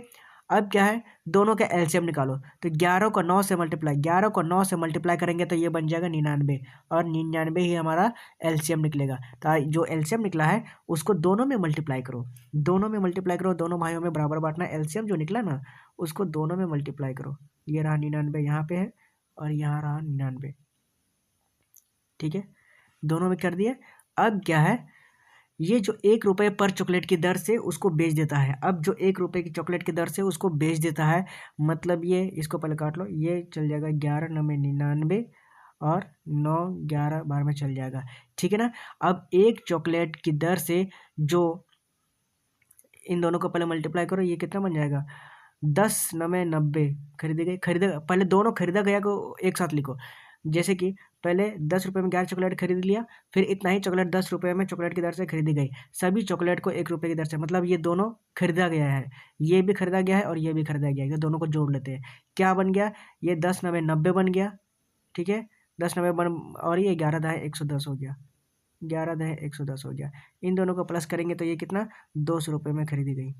अब क्या है, दोनों का एलसीएम निकालो। तो 11 को 9 से मल्टीप्लाई, 11 को 9 से मल्टीप्लाई करेंगे तो ये बन जाएगा 99, और 99 ही हमारा एलसीएम निकलेगा। तो जो एलसीएम निकला है उसको दोनों में मल्टीप्लाई करो, दोनों में मल्टीप्लाई करो, दोनों भाइयों में बराबर बांटना। एलसीएम जो निकला ना उसको दोनों में मल्टीप्लाई करो। ये रहा 99 यहाँ पे है और यहाँ रहा 99। ठीक है, दोनों में कर दिए। अब क्या है, ये जो 1 रुपये पर चॉकलेट की दर से उसको बेच देता है। अब जो 1 रुपये की चॉकलेट की दर से उसको बेच देता है, मतलब ये, इसको पहले काट लो, ये चल जाएगा 11 9 में 99 और 9 11 बार में चल जाएगा। ठीक है ना? अब 1 चॉकलेट की दर से जो, इन दोनों को पहले मल्टीप्लाई करो, ये कितना बन जाएगा? 10 9 में 90 खरीदे, पहले दोनों खरीदा गया को एक साथ लिखो। जैसे कि पहले 10 रुपये में 11 चॉकलेट खरीद लिया, फिर इतना ही चॉकलेट 10 रुपये में चॉकलेट की दर से खरीदी गई। सभी चॉकलेट को 1 रुपये की दर से, मतलब ये दोनों खरीदा गया है, ये भी खरीदा गया है और ये भी खरीदा गया है। ये दोनों को जोड़ लेते हैं, क्या बन गया? ये 10 9 90 बन गया। ठीक है, 10 90 बन, और ये 11 10 110 हो गया, 11 10 110 हो गया। इन दोनों को प्लस करेंगे तो ये कितना? 200 रुपये में खरीदी गई।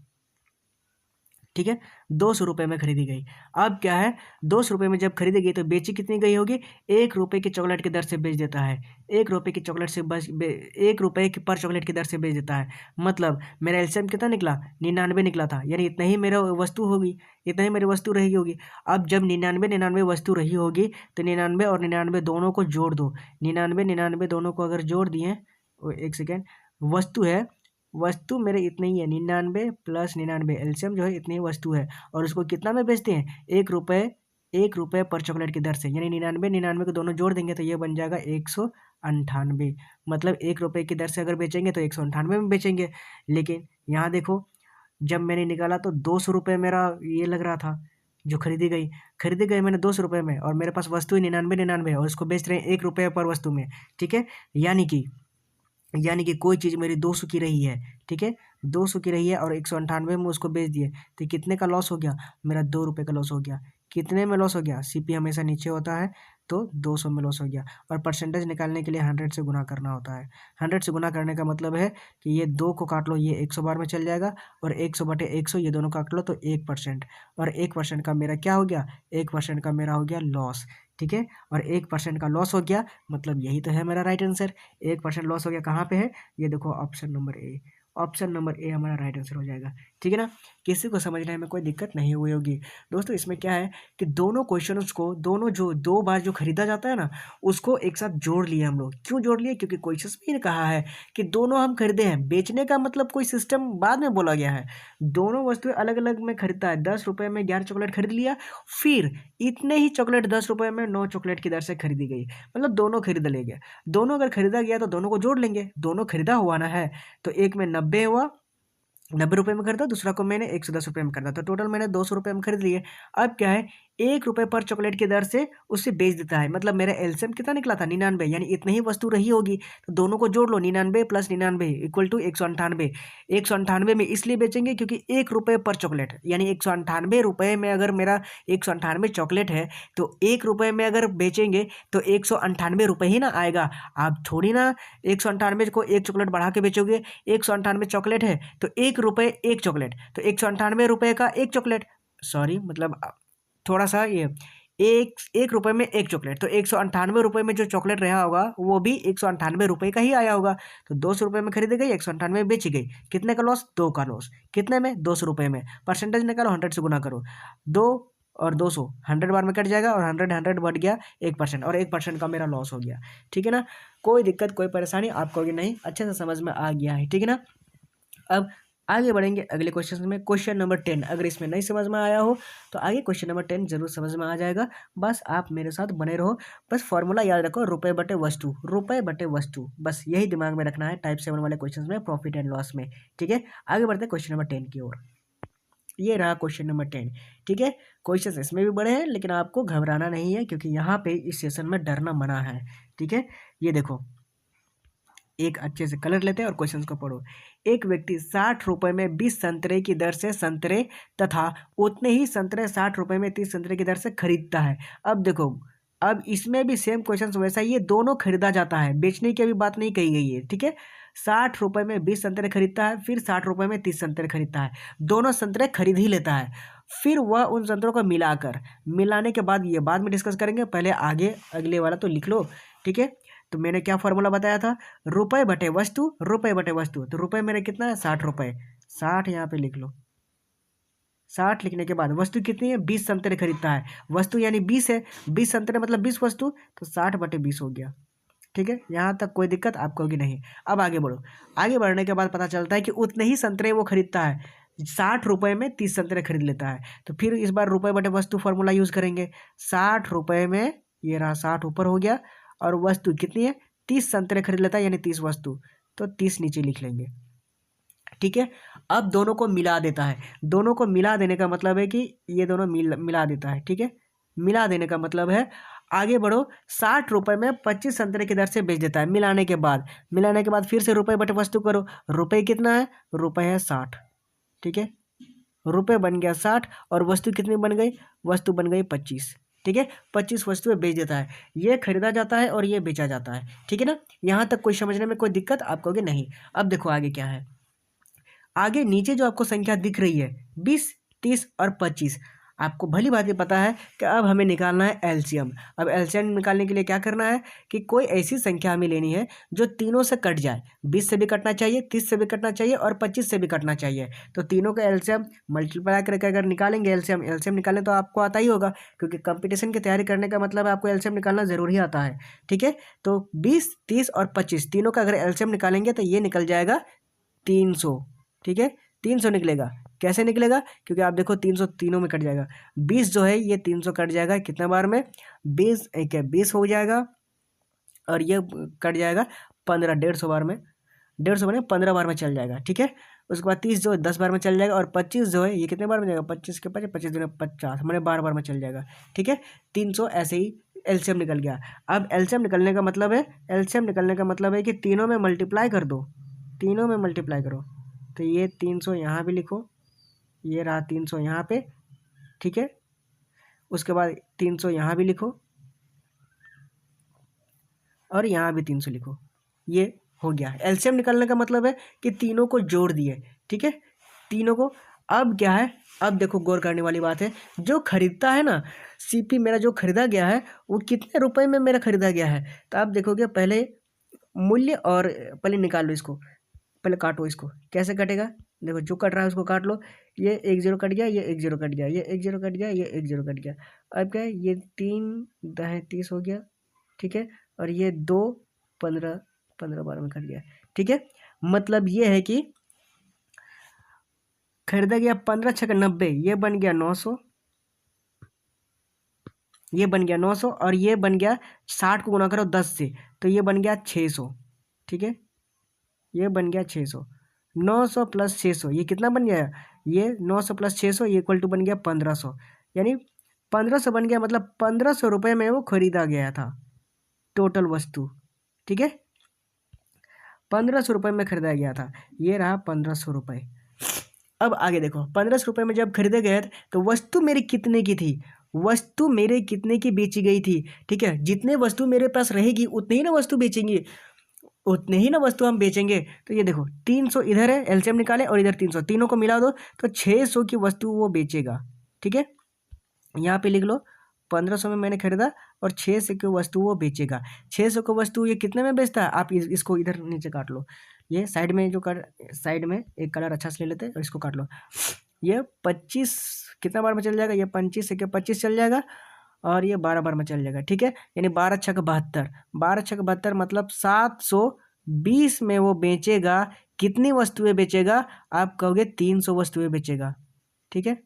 ठीक है, 200 रुपये में खरीदी गई। अब क्या है, 200 रुपये में जब खरीदी गई तो बेची कितनी गई होगी? 1 रुपये की चॉकलेट की दर से बेच देता है। 1 रुपये की चॉकलेट से 1 रुपये की पर चॉकलेट की दर से बेच देता है, मतलब मेरा एलसीएम कितना निकला? 99 निकला था, यानी इतना ही मेरा वस्तु होगी, इतना ही मेरी वस्तु रही होगी। अब जब 99 वस्तु रही होगी तो 99 और 99 दोनों को जोड़ दो। 99 दोनों को अगर जोड़ दिए, एक सेकेंड, वस्तु है, वस्तु मेरे इतने ही है, 99 प्लस 99, एलसीएम जो है इतनी ही वस्तु है, और उसको कितना में बेचते हैं? 1 रुपये पर चॉकलेट की दर से, यानी 99 को दोनों जोड़ देंगे तो ये बन जाएगा 198। मतलब 1 रुपये की दर से अगर बेचेंगे तो 198 में बेचेंगे। लेकिन यहाँ देखो, जब मैंने निकाला तो 200 रुपये मेरा ये लग रहा था, जो खरीदी गई मैंने 200 रुपये में, और मेरे पास वस्तु ही 99 है और उसको बेच रहे हैं 1 रुपये पर वस्तु में। ठीक है, यानी कि कोई चीज़ मेरी 200 की रही है। ठीक है, 200 की रही है और 198 में उसको बेच दिए, तो कितने का लॉस हो गया? मेरा 2 रुपये का लॉस हो गया। कितने में लॉस हो गया? सीपी हमेशा नीचे होता है, तो 200 में लॉस हो गया। और परसेंटेज निकालने के लिए 100 से गुना करना होता है। 100 से गुना करने का मतलब है कि ये 2 को काट लो, ये 100 बार में चल जाएगा, और 100/100 ये दोनों काट लो तो 1%। और 1% का मेरा क्या हो गया, 1% का मेरा हो गया लॉस। ठीक है, और 1% का लॉस हो गया, मतलब यही तो है मेरा राइट आंसर। 1% लॉस हो गया, कहाँ पे है, ये देखो option number A. Option number A हमारा राइट आंसर हो जाएगा। ठीक है ना, किसी को समझने में कोई दिक्कत नहीं हुई होगी। दोस्तों इसमें क्या है कि दोनों क्वेश्चंस को, दोनों जो 2 बार जो खरीदा जाता है ना, उसको एक साथ जोड़ लिए हम लोग। क्यों जोड़ लिए, क्योंकि क्वेश्चंस में कहा है कि दोनों हम खरीदे हैं। बेचने का मतलब कोई सिस्टम बाद में बोला गया है। दोनों वस्तुएं अलग अलग में खरीदता है। 10 रुपये में 11 चॉकलेट खरीद लिया, फिर इतने ही चॉकलेट 10 रुपये में 9 चॉकलेट की दर से खरीदी गई, मतलब दोनों खरीद लेंगे। दोनों अगर खरीदा गया तो दोनों को जोड़ लेंगे, दोनों खरीदा हुआ ना है। तो एक में 90 हुआ, 90 रुपये में खरीदा, दूसरा को मैंने 110 रुपये में खरीदा, तो टोटल मैंने 200 रुपये में खरीद लिए। अब क्या है, 1 रुपये पर चॉकलेट की दर से उसे बेच देता है। मतलब मेरा एलसीएम कितना निकला था, 99, यानी इतनी ही वस्तु रही होगी। तो दोनों को जोड़ लो, 99 + 99 = 198। 198 में इसलिए बेचेंगे क्योंकि 1 रुपये पर चॉकलेट, यानी 198 रुपये में अगर मेरा 198 चॉकलेट है, तो 1 रुपये में अगर बेचेंगे तो 198 रुपये ही ना आएगा। आप थोड़ी ना 198 को एक चॉकलेट बढ़ा के बेचोगे। 198 चॉकलेट है तो 1 रुपये एक चॉकलेट, तो 198 रुपये का एक चॉकलेट, सॉरी मतलब थोड़ा सा ये, एक 1 रुपये में एक चॉकलेट, तो 198 रुपये में जो चॉकलेट रहा होगा वो भी 198 रुपये का ही आया होगा। तो 200 रुपये में खरीदी गई, 198 में बेची गई, कितने का लॉस, 2 का लॉस। कितने में, 200 रुपये में। परसेंटेज निकालो, 100 से गुना करो, 2 और 200 100 बार में कट जाएगा, और 100 बढ़ गया 1%, और 1% का मेरा लॉस हो गया। ठीक है ना, कोई दिक्कत कोई परेशानी आपको भी नहीं, अच्छे से समझ में आ गया है। ठीक है ना, अब आगे बढ़ेंगे अगले क्वेश्चन में। क्वेश्चन नंबर 10, अगर इसमें नहीं समझ में आया हो तो आगे क्वेश्चन नंबर 10 जरूर समझ में आ जाएगा। बस आप मेरे साथ बने रहो। बस फॉर्मूला याद रखो, रुपए बटे वस्तु, रुपए बटे वस्तु, बस यही दिमाग में रखना है टाइप 7 वाले क्वेश्चन में, प्रॉफिट एंड लॉस में। ठीक है, आगे बढ़ते हैं क्वेश्चन नंबर 10 की ओर। ये रहा क्वेश्चन नंबर 10। ठीक है, क्वेश्चन इसमें भी बड़े हैं, लेकिन आपको घबराना नहीं है, क्योंकि यहाँ पे इस सेशन में डरना मना है। ठीक है, ये देखो, एक अच्छे से कलर लेते हैं और क्वेश्चंस को पढ़ो। एक व्यक्ति 60 रुपये में 20 संतरे की दर से संतरे तथा उतने ही संतरे 60 रुपये में 30 संतरे की दर से खरीदता है। अब देखो, अब इसमें भी सेम क्वेश्चन वैसा ही है, दोनों खरीदा जाता है, बेचने की अभी बात नहीं कही गई है। ठीक है, 60 रुपये में 20 संतरे खरीदता है, फिर 60 रुपये में 30 संतरे खरीदता है, दोनों संतरे खरीद ही लेता है। फिर वह उन संतरों को मिलाने के बाद, ये बाद में डिस्कस करेंगे, पहले आगे अगले वाला तो लिख लो। ठीक है, तो मैंने क्या फॉर्मूला बताया था, रुपए बटे वस्तु, रुपए बटे वस्तु। तो रुपए मेरा कितना है, 60 रुपये, 60 यहाँ पे लिख लो। 60 लिखने के बाद वस्तु कितनी है, 20 संतरे खरीदता है, वस्तु यानी 20 है, 20 संतरे मतलब 20 वस्तु, तो 60/20 हो गया। ठीक है, यहाँ तक कोई दिक्कत आपको होगी नहीं। अब आगे बढ़ो, आगे बढ़ने के बाद पता चलता है कि उतने ही संतरे वो खरीदता है, 60 रुपये में 30 संतरे खरीद लेता है। तो फिर इस बार रुपए बटे वस्तु फॉर्मूला यूज करेंगे। 60 रुपये में, ये रहा 60 ऊपर हो गया, और वस्तु कितनी है, 30 संतरे खरीद लेता है, यानी 30 वस्तु, तो 30 नीचे लिख लेंगे। ठीक है, अब दोनों को मिला देता है। दोनों को मिला देने का मतलब है कि ये दोनों मिला देता है। ठीक है, मिला देने का मतलब है, आगे बढ़ो, 60 रुपये में 25 संतरे की दर से बेच देता है मिलाने के बाद। मिलाने के बाद फिर से रुपए बटे वस्तु करो, रुपए कितना है, रुपए है 60। ठीक है, रुपए बन गया 60, और वस्तु कितनी बन गई, वस्तु बन गई 25। ठीक है, 25 वस्तुएं बेच देता है, ये खरीदा जाता है और ये बेचा जाता है। ठीक है ना, यहाँ तक कोई समझने में कोई दिक्कत आपको होगी नहीं। अब देखो आगे क्या है, आगे नीचे जो आपको संख्या दिख रही है 20, 30 और 25, आपको भली भांति पता है कि अब हमें निकालना है एलसीएम। अब एलसीएम निकालने के लिए क्या करना है कि कोई ऐसी संख्या हमें लेनी है जो तीनों से कट जाए। 20 से भी कटना चाहिए, 30 से भी कटना चाहिए, और 25 से भी कटना चाहिए। तो तीनों का एलसीएम मल्टीप्लाई करके अगर निकालेंगे, एलसीएम निकालें तो आपको आता ही होगा, क्योंकि कंपटीशन की तैयारी करने का मतलब आपको एलसीएम निकालना जरूरी आता है। ठीक है, तो 20, 30 और 25 तीनों का अगर एलसीएम निकालेंगे तो ये निकल जाएगा 300। ठीक है, 300 निकलेगा। कैसे निकलेगा, क्योंकि आप देखो 300 तीनों में कट जाएगा, 20 जो है ये 300 कट जाएगा कितना बार में, 20 एक है 20 हो जाएगा, और ये कट जाएगा 15, 150 बार में, 150 बार में 15 बार में चल जाएगा। ठीक है, उसके बाद 30 जो है 10 बार में चल जाएगा, और 25 जो है ये कितने बार में जाएगा, 25 के 25, 25 दूनी 50, मैंने 12 बार में चल जाएगा। ठीक है, 300 ऐसे ही एलसीएम निकल गया। अब एलसीएम निकलने का मतलब है, एलसीएम निकलने का मतलब है कि तीनों में मल्टीप्लाई कर दो, तीनों में मल्टीप्लाई करो। तो ये 300 यहाँ भी लिखो, ये रहा 300 यहाँ पे। ठीक है, उसके बाद 300 यहाँ भी लिखो, और यहाँ भी 300 लिखो। ये हो गया। एलसीएम निकालने का मतलब है कि तीनों को जोड़ दिए, ठीक है, तीनों को। अब क्या है, अब देखो गौर करने वाली बात है, जो खरीदता है ना, सीपी मेरा जो खरीदा गया है वो कितने रुपए में मेरा खरीदा गया है। तो आप देखोगे पहले मूल्य, और पहले निकाल लो इसको, पहले काटो इसको। कैसे कटेगा, देखो जो कट रहा है उसको काट लो। ये 1 0 कट गया, ये 1 0 कट गया, ये 1 0 कट गया, ये 1 0 कट गया। अब क्या है, ये 3 दहे 30 हो गया, ठीक है, और ये 2 15 15 12 में कट गया, ठीक है। मतलब ये है कि खरीदा गया 15 छक 90, ये बन गया 900, ये बन गया 900, और ये बन गया 60 को गुना करो 10 से, तो ये बन गया 600, ठीक है, ये बन गया 600। 900 प्लस 600 ये कितना बन गया, ये 900 प्लस 600 ये इक्वल टू बन गया 1500, यानी 1500 बन गया। मतलब 1500 रुपये में वो खरीदा गया था टोटल वस्तु, ठीक है, 1500 रुपये में खरीदा गया था। ये रहा 1500 रुपये। अब आगे देखो, 1500 रुपये में जब खरीदे गए थे तो वस्तु मेरी कितने की थी, वस्तु मेरे कितने की बेची गई थी, ठीक है। जितने वस्तु मेरे पास रहेगी उतने ही ना वस्तु बेचेंगे, उतने ही ना वस्तु हम बेचेंगे। तो ये देखो 300 इधर है, एलसीएम निकाले, और इधर 300, तीनों को मिला दो तो 600 की वस्तु वो बेचेगा, ठीक है। यहाँ पे लिख लो 1500 में मैंने खरीदा और 600 की वस्तु वो बेचेगा। 600 की वस्तु ये कितने में बेचता है, आप इसको इधर नीचे काट लो। ये साइड में जो साइड में एक कलर अच्छा से ले लेते हैं और इसको काट लो। ये 25 कितना बार में चल जाएगा, ये 25 से 25 चल जाएगा, और ये 12 बार में चल जाएगा, ठीक है। यानी 12 छक 72, 12 छक 72 मतलब 720 में वो बेचेगा। कितनी वस्तुएं बेचेगा, आप कहोगे 300 वस्तुएं बेचेगा, ठीक है,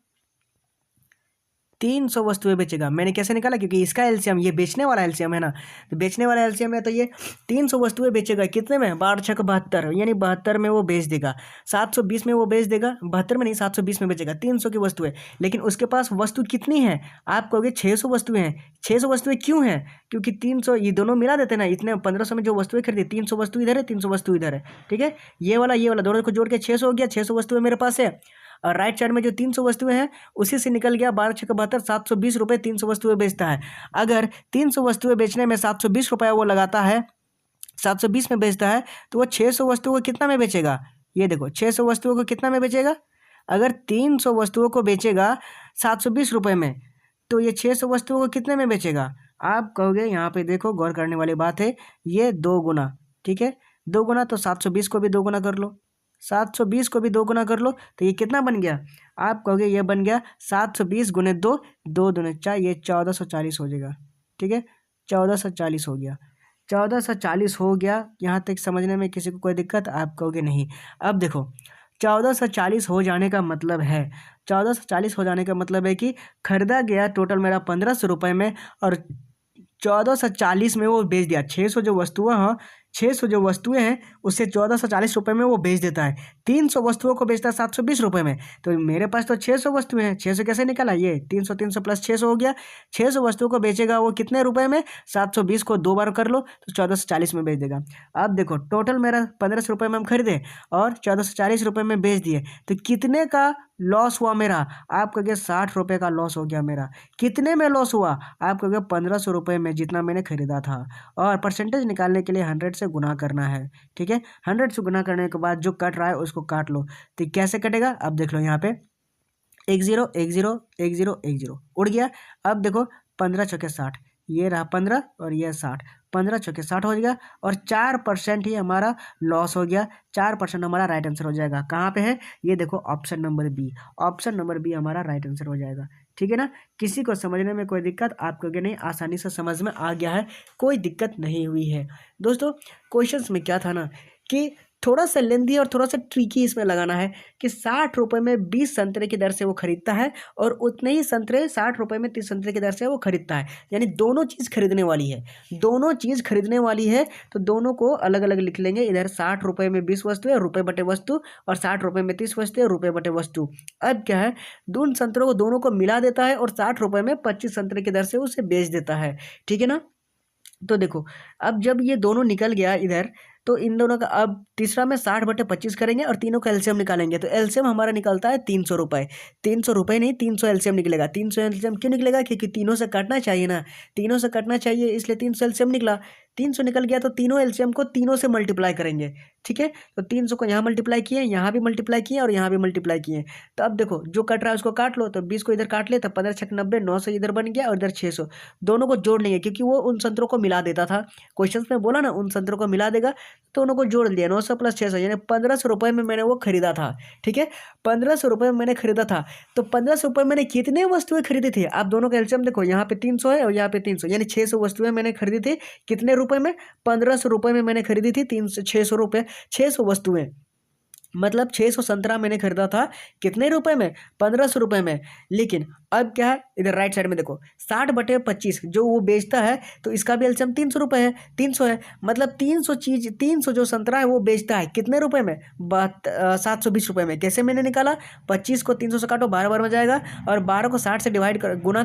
300 वस्तुएं बेचेगा। मैंने कैसे निकाला, क्योंकि इसका एलसीएम, ये बेचने वाला एलसीएम है ना, तो बेचने वाला एलसीएम है, तो ये 300 वस्तुएं बेचेगा। कितने में, 12 छक 72, यानी 72 में वो बेच देगा। 720 में वो बेच देगा, 72 में नहीं 720 में बेचेगा 300 की वस्तुएं। लेकिन उसके पास वस्तु कितनी है, आप कहोगे 600 वस्तुएं हैं। 600 वस्तुएं क्यों हैं, क्योंकि 300 ये दोनों मिला देते ना, इतने 1500 में जो वस्तुएं खरीदी, 300 वस्तु इधर है, 300 वस्तु इधर है, ठीक है। ये वाला दोनों को जोड़ के 600 हो गया, 600 वस्तुएं मेरे पास है। और राइट साइड में जो 300 वस्तुएं हैं उसी से निकल गया 12 छक 72, 720 रुपये 300 वस्तुएं बेचता है। अगर 300 वस्तुएं बेचने में 720 रुपये वो लगाता है, 720 में बेचता है, तो वो 600 वस्तुओं को कितना में बेचेगा, ये देखो 600 वस्तुओं को कितना में बेचेगा। अगर 300 वस्तुओं को बेचेगा 720 रुपये में, तो ये 600 वस्तुओं को कितने में बेचेगा। आप कहोगे, यहाँ पे देखो गौर करने वाली बात है, ये 2 गुना, ठीक है, 2 गुना, तो 720 को भी 2 गुना कर लो, 720 को भी 2 गुना कर लो, तो ये कितना बन गया, आप कहोगे ये बन गया 720 गुने 2, 2 दूने 4, ये 1440 हो जाएगा, ठीक है, 1440 हो गया, 1440 हो गया। यहाँ तक समझने में किसी को कोई दिक्कत, आप कहोगे नहीं। अब देखो 1440 हो जाने का मतलब है, 1440 हो जाने का मतलब है कि खरीदा गया टोटल मेरा 1500 रुपये में, और 1440 में वो बेच दिया। 600 जो वस्तुएं हैं, 600 जो वस्तुएं हैं उससे 1440 रुपये में वो बेच देता है। 300 वस्तुओं को बेचता है 720 रुपये में। तो मेरे पास तो 600 वस्तुएं हैं, 600 कैसे निकाला, ये 300 300 प्लस 600 हो गया। 600 वस्तुओं को बेचेगा वो कितने रुपए में, 720 को 2 बार कर लो तो 1440 में बेच देगा। अब देखो टोटल मेरा 1500 रुपये में हम खरीदे और 1440 रुपये में बेच दिए, तो कितने का लॉस हुआ मेरा, आप कहोगे 60 रुपये का लॉस हो गया मेरा। कितने में लॉस हुआ, आप कहोगे 1500 रुपये में, जितना मैंने खरीदा था। और परसेंटेज निकालने के लिए 100 से गुना करना है, ठीक है। 100 से गुना करने के बाद जो कट रहा है उसको काट लो। तो कैसे कटेगा, अब देख लो यहाँ पे 1 0 1 0 1 0 1 0 उड़ गया। अब देखो 15 चौके 60, ये रहा 15 और ये 60, 15 चौके 60 हो जाएगा, और 4% ही हमारा लॉस हो गया। 4% हमारा राइट आंसर हो जाएगा। कहाँ पे है, ये देखो option number B, option number B हमारा राइट आंसर हो जाएगा, ठीक है ना। किसी को समझने में कोई दिक्कत, आप कहोगे नहीं आसानी से समझ में आ गया है, कोई दिक्कत नहीं हुई है। दोस्तों क्वेश्चंस में क्या था ना कि थोड़ा सा लेंदी और थोड़ा सा ट्रिकी इसमें लगाना है कि 60 रुपये में 20 संतरे की दर से वो खरीदता है, और उतने ही संतरे 60 रुपये में 30 संतरे की दर से वो खरीदता है। यानी दोनों चीज़ खरीदने वाली है, दोनों चीज़ खरीदने वाली है, तो दोनों को अलग अलग लिख लेंगे। इधर 60 रुपये में 20 वस्तु है, रुपये बटे वस्तु, और 60 रुपये में 30 वस्तु है, रुपये बटे वस्तु। अब क्या है, दोनों संतरों को दोनों को मिला देता है और 60 रुपये में 25 संतरे की दर से उसे बेच देता है, ठीक है ना। तो देखो अब जब ये दोनों निकल गया इधर, तो इन दोनों का अब तीसरा में 60 बटे 25 करेंगे और तीनों का एलसीएम निकालेंगे। तो एलसीएम हमारा निकलता है 300 रुपये, 300 रुपये नहीं 300 एलसीएम निकलेगा। 300 एलसीएम क्यों निकलेगा, क्योंकि तीनों से कटना चाहिए ना, तीनों से कटना चाहिए, इसलिए 300 एलसीएम निकला। 300 निकल गया तो तीनों एलसीएम को तीनों से मल्टीप्लाई करेंगे, ठीक है। तो 300 को यहाँ मल्टीप्लाई किए, यहाँ भी मल्टीप्लाई किए और यहाँ भी मल्टीप्लाई किए। तो अब देखो जो कट रहा है उसको काट लो, तो 20 को इधर काट ले तो 15 छक 90, 900 इधर बन गया और इधर 600। दोनों को जोड़ लेंगे क्योंकि वो उन संतरों को मिला देता था, क्वेश्चन में बोला ना उन संतरों को मिला देगा, तो दोनों को जोड़ लिया। 900 प्लस 600 यानी 1500 रुपये में मैंने वो खरीदा था, ठीक है। 1500 रुपये में मैंने खरीदा था। तो 1500 रुपये मैंने कितने वस्तुएं खरीदी थी? आप दोनों का एलसीएम देखो, यहाँ पे 300 है और यहाँ पे 300, यानी 600 वस्तुएं मैंने खरीदी थी। कितने रुपए में? 1500 रुपये में मैंने खरीदी थी 600 रुपये, 600 वस्तुएं, मतलब 600 संतरा मैंने खरीदा था कितने रुपए में? 1500 रुपये में। लेकिन अब क्या है, इधर राइट साइड में देखो 60/25 जो वो बेचता है, तो इसका भी एलसीएम 300 रुपये है, 300 है, मतलब 300 जो संतरा है वो बेचता है कितने रुपए में? 720 रुपये में। कैसे मैंने निकाला? 25 को 300 से काटो, 12 बार में जाएगा, और 12 को 60 से गुना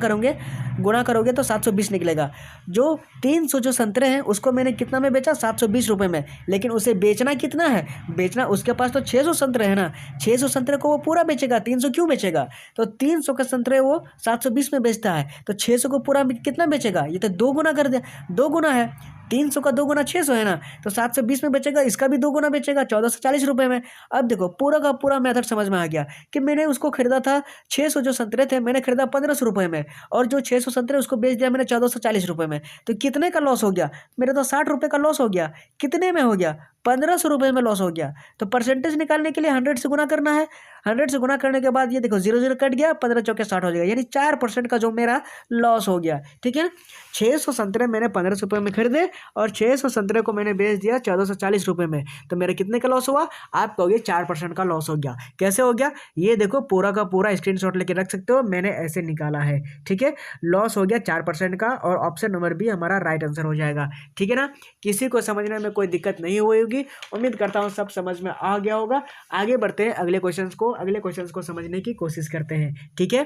करोगे तो 720 निकलेगा। जो 300 जो संतरे हैं उसको मैंने कितना में बेचा? 720 रुपये में। लेकिन उसे बेचना कितना है? बेचना, उसके पास तो 600 संतरे हैं ना, 600 संतरे को वो पूरा बेचेगा, 300 क्यों बेचेगा? तो 300 का संतरे वो 720 में बेचता है, तो 600 को पूरा कितना बेचेगा? ये तो 2 गुना कर दिया, 2 गुना है, 300 का 2 गुना 600 है ना, तो 720 में बेचेगा, इसका भी 2 गुना बेचेगा 1440 रुपये में। अब देखो पूरा का पूरा मेथड समझ में आ गया कि मैंने उसको खरीदा था 600 जो संतरे थे मैंने खरीदा 1500 रुपये में, और जो 600 संतरे उसको बेच दिया मैंने 1440 रुपये में। तो कितने का लॉस हो गया? मेरे तो 60 रुपये का लॉस हो गया। कितने में हो गया? 1500 रुपये में लॉस हो गया। तो परसेंटेज निकालने के लिए 100 से गुना करना है। 100 से गुना करने के बाद ये देखो 0 0 कट गया, 15 चौके 60 हो जाएगा, यानी 4% का जो मेरा लॉस हो गया, ठीक है। 600 संतरे मैंने 1500 रुपये में खरीदे और 600 संतरे को मैंने बेच दिया 1440 रुपये में, तो मेरा कितने का लॉस हुआ? आप कहोगे 4% का लॉस हो गया। कैसे हो गया? ये देखो पूरा का पूरा स्क्रीनशॉट लेके रख सकते हो, मैंने ऐसे निकाला है, ठीक है। लॉस हो गया 4% का, और ऑप्शन नंबर बी हमारा राइट आंसर हो जाएगा, ठीक है ना। किसी को समझने में कोई दिक्कत नहीं होगी, उम्मीद करता हूँ सब समझ में आ गया होगा। आगे बढ़ते हैं अगले क्वेश्चंस को समझने की कोशिश करते हैं, ठीक है।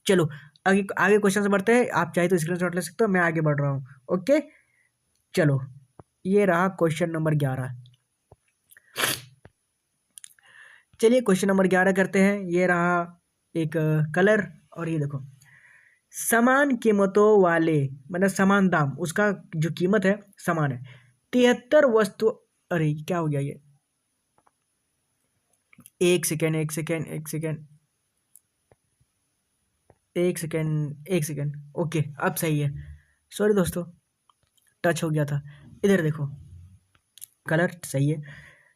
चलो आगे क्वेश्चन से बढ़ते हैं। आप चाहे तो स्क्रीनशॉट ले सकते हो, मैं आगे बढ़ रहा हूँ, ओके। चलो ये रहा क्वेश्चन नंबर 11। चलिए क्वेश्चन नंबर 11 करते हैं। ये रहा एक कलर, और ये देखो समान कीमतों वाले, मतलब समान दाम, उसका जो कीमत है समान है, 73 वस्तु, अरे क्या हो गया ये, एक सेकेंड, ओके अब सही है। सॉरी दोस्तों, टच हो गया था। इधर देखो कलर सही है।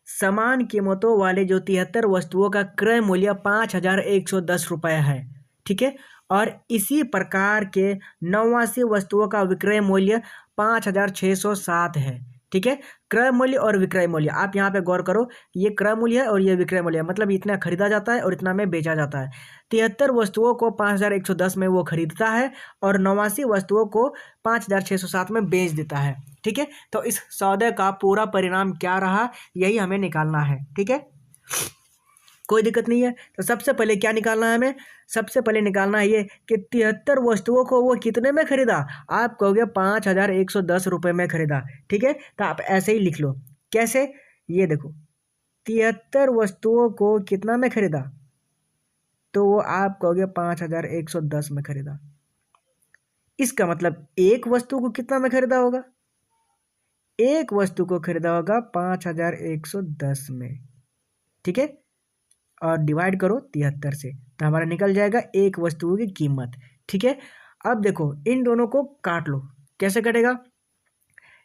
समान कीमतों वाले जो 73 वस्तुओं का क्रय मूल्य 5110 रुपये है, ठीक है। और इसी प्रकार के 89 वस्तुओं का विक्रय मूल्य 5607 है, ठीक है। क्रय मूल्य और विक्रय मूल्य, आप यहाँ पे गौर करो, ये क्रय मूल्य है और ये विक्रय मूल्य है, मतलब इतना खरीदा जाता है और इतना में बेचा जाता है। 73 वस्तुओं को 5110 में वो खरीदता है और 89 वस्तुओं को 5607 में बेच देता है, ठीक है। तो इस सौदे का पूरा परिणाम क्या रहा, यही हमें निकालना है, ठीक है। कोई दिक्कत नहीं है। तो सबसे पहले क्या निकालना है हमें? सबसे पहले निकालना है ये कि 73 वस्तुओं को वो कितने में खरीदा? आप कहोगे 5110 रुपये में खरीदा, ठीक है। तो आप ऐसे ही लिख लो। कैसे? ये देखो 73 वस्तुओं को कितना में खरीदा, तो वो आप कहोगे 5110 में खरीदा। इसका मतलब एक वस्तु को कितना में खरीदा होगा? एक वस्तु को खरीदा होगा 5110 में, ठीक है। और डिवाइड करो 73 से, तो हमारा निकल जाएगा एक वस्तु की कीमत, ठीक है। अब देखो इन दोनों को काट लो। कैसे कटेगा?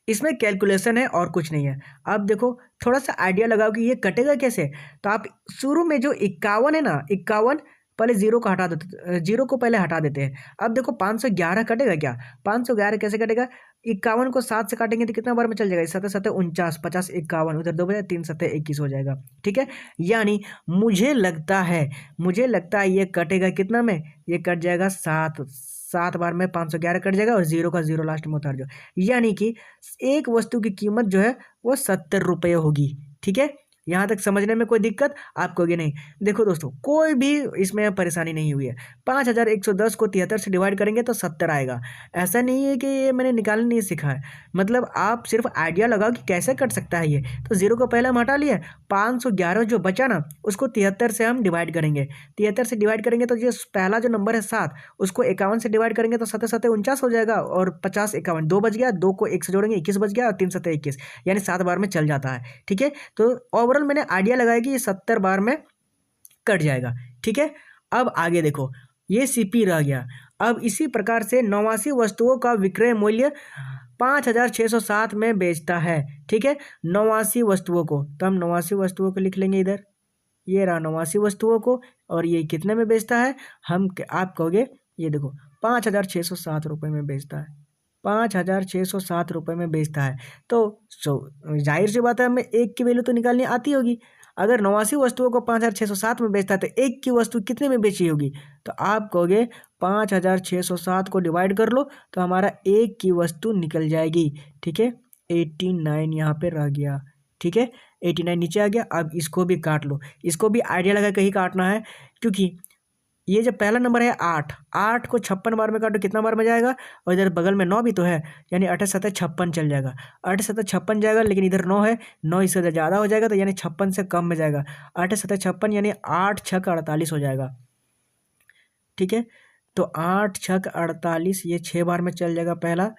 इसमें कैलकुलेशन है और कुछ नहीं है। अब देखो थोड़ा सा आइडिया लगाओ कि ये कटेगा कैसे। तो आप शुरू में जो 51 है ना, 51 पहले जीरो को हटा देते, जीरो को पहले हटा देते हैं। अब देखो 511 कटेगा क्या? 511 कैसे कटेगा? 51 को 7 से काटेंगे तो कितना बार में चल जाएगा? 7 7 49, 50 51, उधर 2 बजे 3 7 21 हो जाएगा, ठीक है। यानी मुझे लगता है ये कटेगा कितना में? ये कट जाएगा 7 बार में 511 कट जाएगा और जीरो का जीरो लास्ट में उतार दो, यानी कि एक वस्तु की कीमत जो है वो 70 रुपये होगी, ठीक है। यहाँ तक समझने में कोई दिक्कत आप कहोगे नहीं। देखो दोस्तों, कोई भी इसमें परेशानी नहीं हुई है। 5110 को 73 से डिवाइड करेंगे तो 70 आएगा। ऐसा नहीं है कि ये मैंने निकालना नहीं सीखा है, मतलब आप सिर्फ आइडिया लगाओ कि कैसे कट सकता है ये। तो जीरो को पहले हम हटा लिए, 511 जो बचा ना उसको 73 से हम डिवाइड करेंगे। 73 से डिवाइड करेंगे तो ये पहला जो नंबर है 7, उसको 51 से डिवाइड करेंगे तो 7 7 49 हो जाएगा, और 50 51 2 बच गया, 2 को 1 से जोड़ेंगे 21 बच गया, और 3 7 21, यानी 7 बार में चल जाता है। ठीक है, तो ओवरऑल मैंने आइडिया लगाया कि ये 70 बार में कट जाएगा। ठीक है, अब आगे देखो, ये सीपी रह गया। अब इसी प्रकार से 89 वस्तुओं का विक्रय मूल्य 5607 में बेचता है। ठीक है, 89 वस्तुओं को, तो हम 89 वस्तुओं को लिख लेंगे इधर, ये रहा 89 वस्तुओं को, और ये कितने में बेचता है, आप कहोगे ये देखो 5607 रुपये में बेचता है, 5607 रुपये में बेचता है। तो जाहिर सी बात है, हमें एक की वैल्यू तो निकालनी आती होगी। अगर 89 वस्तुओं को 5607 में बेचता है तो एक की वस्तु कितने में बेची होगी, तो आप कहोगे 5607 को डिवाइड कर लो तो हमारा एक की वस्तु निकल जाएगी। ठीक है, 89 यहाँ पे रह गया। ठीक है, 89 नीचे आ गया। अब इसको भी काट लो, इसको भी आइडिया लगा के ही काटना है, क्योंकि ये जो पहला नंबर है 8, 8 को 56 बार में काटो कितना बार में जाएगा, और इधर बगल में 9 भी तो है, यानी 8 7 56 चल जाएगा, 8 7 56 जाएगा, लेकिन इधर 9 है, 9 इससे ज़्यादा हो जाएगा, तो यानी 56 से कम में जाएगा, 8 7 56 यानी 8 6 48 हो जाएगा। ठीक है, तो 8 6 48, ये 6 बार में चल जाएगा पहला।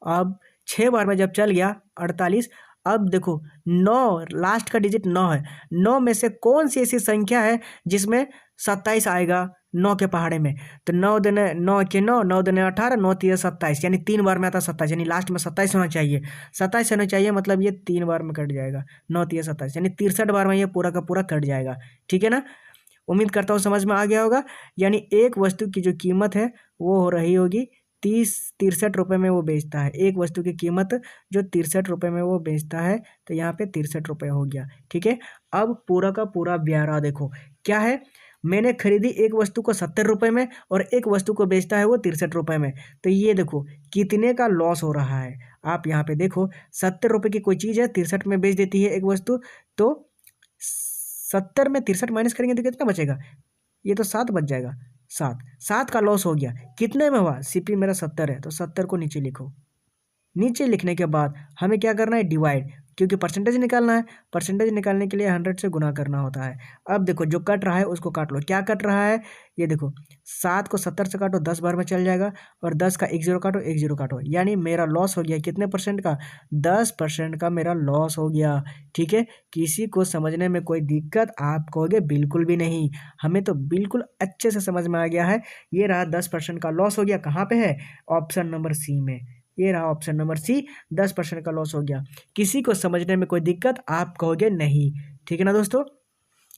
अब 6 बार में जब चल गया 48, अब देखो 9, लास्ट का डिजिट 9 है, 9 में से कौन सी ऐसी संख्या है जिसमें 27 आएगा 9 के पहाड़े में, तो 9 दूने 9 के 9, 9 दूने 18, 9 3 27, यानी 3 बार में आता है 27, यानी लास्ट में 27 होना चाहिए, 27 होना चाहिए, मतलब ये 3 बार में कट जाएगा, 9 3 27, यानी 63 बार में ये पूरा का पूरा कट जाएगा। ठीक है ना, उम्मीद करता हूँ समझ में आ गया होगा। यानी एक वस्तु की जो कीमत है वो हो रही होगी 63 रुपये में वो बेचता है, एक वस्तु की कीमत जो 63 रुपये में वो बेचता है, तो यहाँ पे 63 रुपये हो गया। ठीक है, अब पूरा का पूरा ब्यौरा देखो क्या है, मैंने खरीदी एक वस्तु को 70 रुपये में और एक वस्तु को बेचता है वो 63 रुपये में, तो ये देखो कितने का लॉस हो रहा है। आप यहाँ पे देखो 70 रुपये की कोई चीज़ है 63 में बेच देती है एक वस्तु, तो 70 में 63 माइनस करेंगे तो कितना बचेगा, ये तो 7 बच जाएगा, 7 का लॉस हो गया। कितने में हुआ, सीपी मेरा 70 है, तो 70 को नीचे लिखो। नीचे लिखने के बाद हमें क्या करना है, डिवाइड, क्योंकि परसेंटेज निकालना है, परसेंटेज निकालने के लिए 100 से गुना करना होता है। अब देखो जो कट रहा है उसको काट लो, क्या कट रहा है, ये देखो 7 को 70 से काटो 10 बार में चल जाएगा, और 10 का 1 0 काटो 1 0 काटो, यानी मेरा लॉस हो गया कितने परसेंट का, 10% का मेरा लॉस हो गया। ठीक है, किसी को समझने में कोई दिक्कत आप कहोगे बिल्कुल भी नहीं, हमें तो बिल्कुल अच्छे से समझ में आ गया है। ये रहा 10% का लॉस हो गया, कहाँ पे है, ऑप्शन नंबर सी में, ये रहा ऑप्शन नंबर सी, 10% का लॉस हो गया। किसी को समझने में कोई दिक्कत आप कहोगे नहीं। ठीक है ना दोस्तों,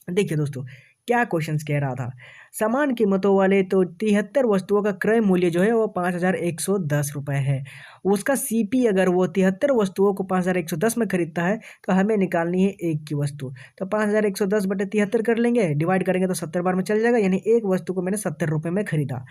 देखिए दोस्तों क्या क्वेश्चंस कह रहा था, समान कीमतों वाले तो 73 वस्तुओं का क्रय मूल्य जो है वो 5110 रुपये है। उसका सीपी अगर वो 73 वस्तुओं को 5110 में खरीदता है तो हमें निकालनी है एक की वस्तु, तो 5110 बटे 73 कर लेंगे, डिवाइड करेंगे तो 70 बार में चल जाएगा, यानी एक वस्तु को मैंने 70 रुपये में खरीदा।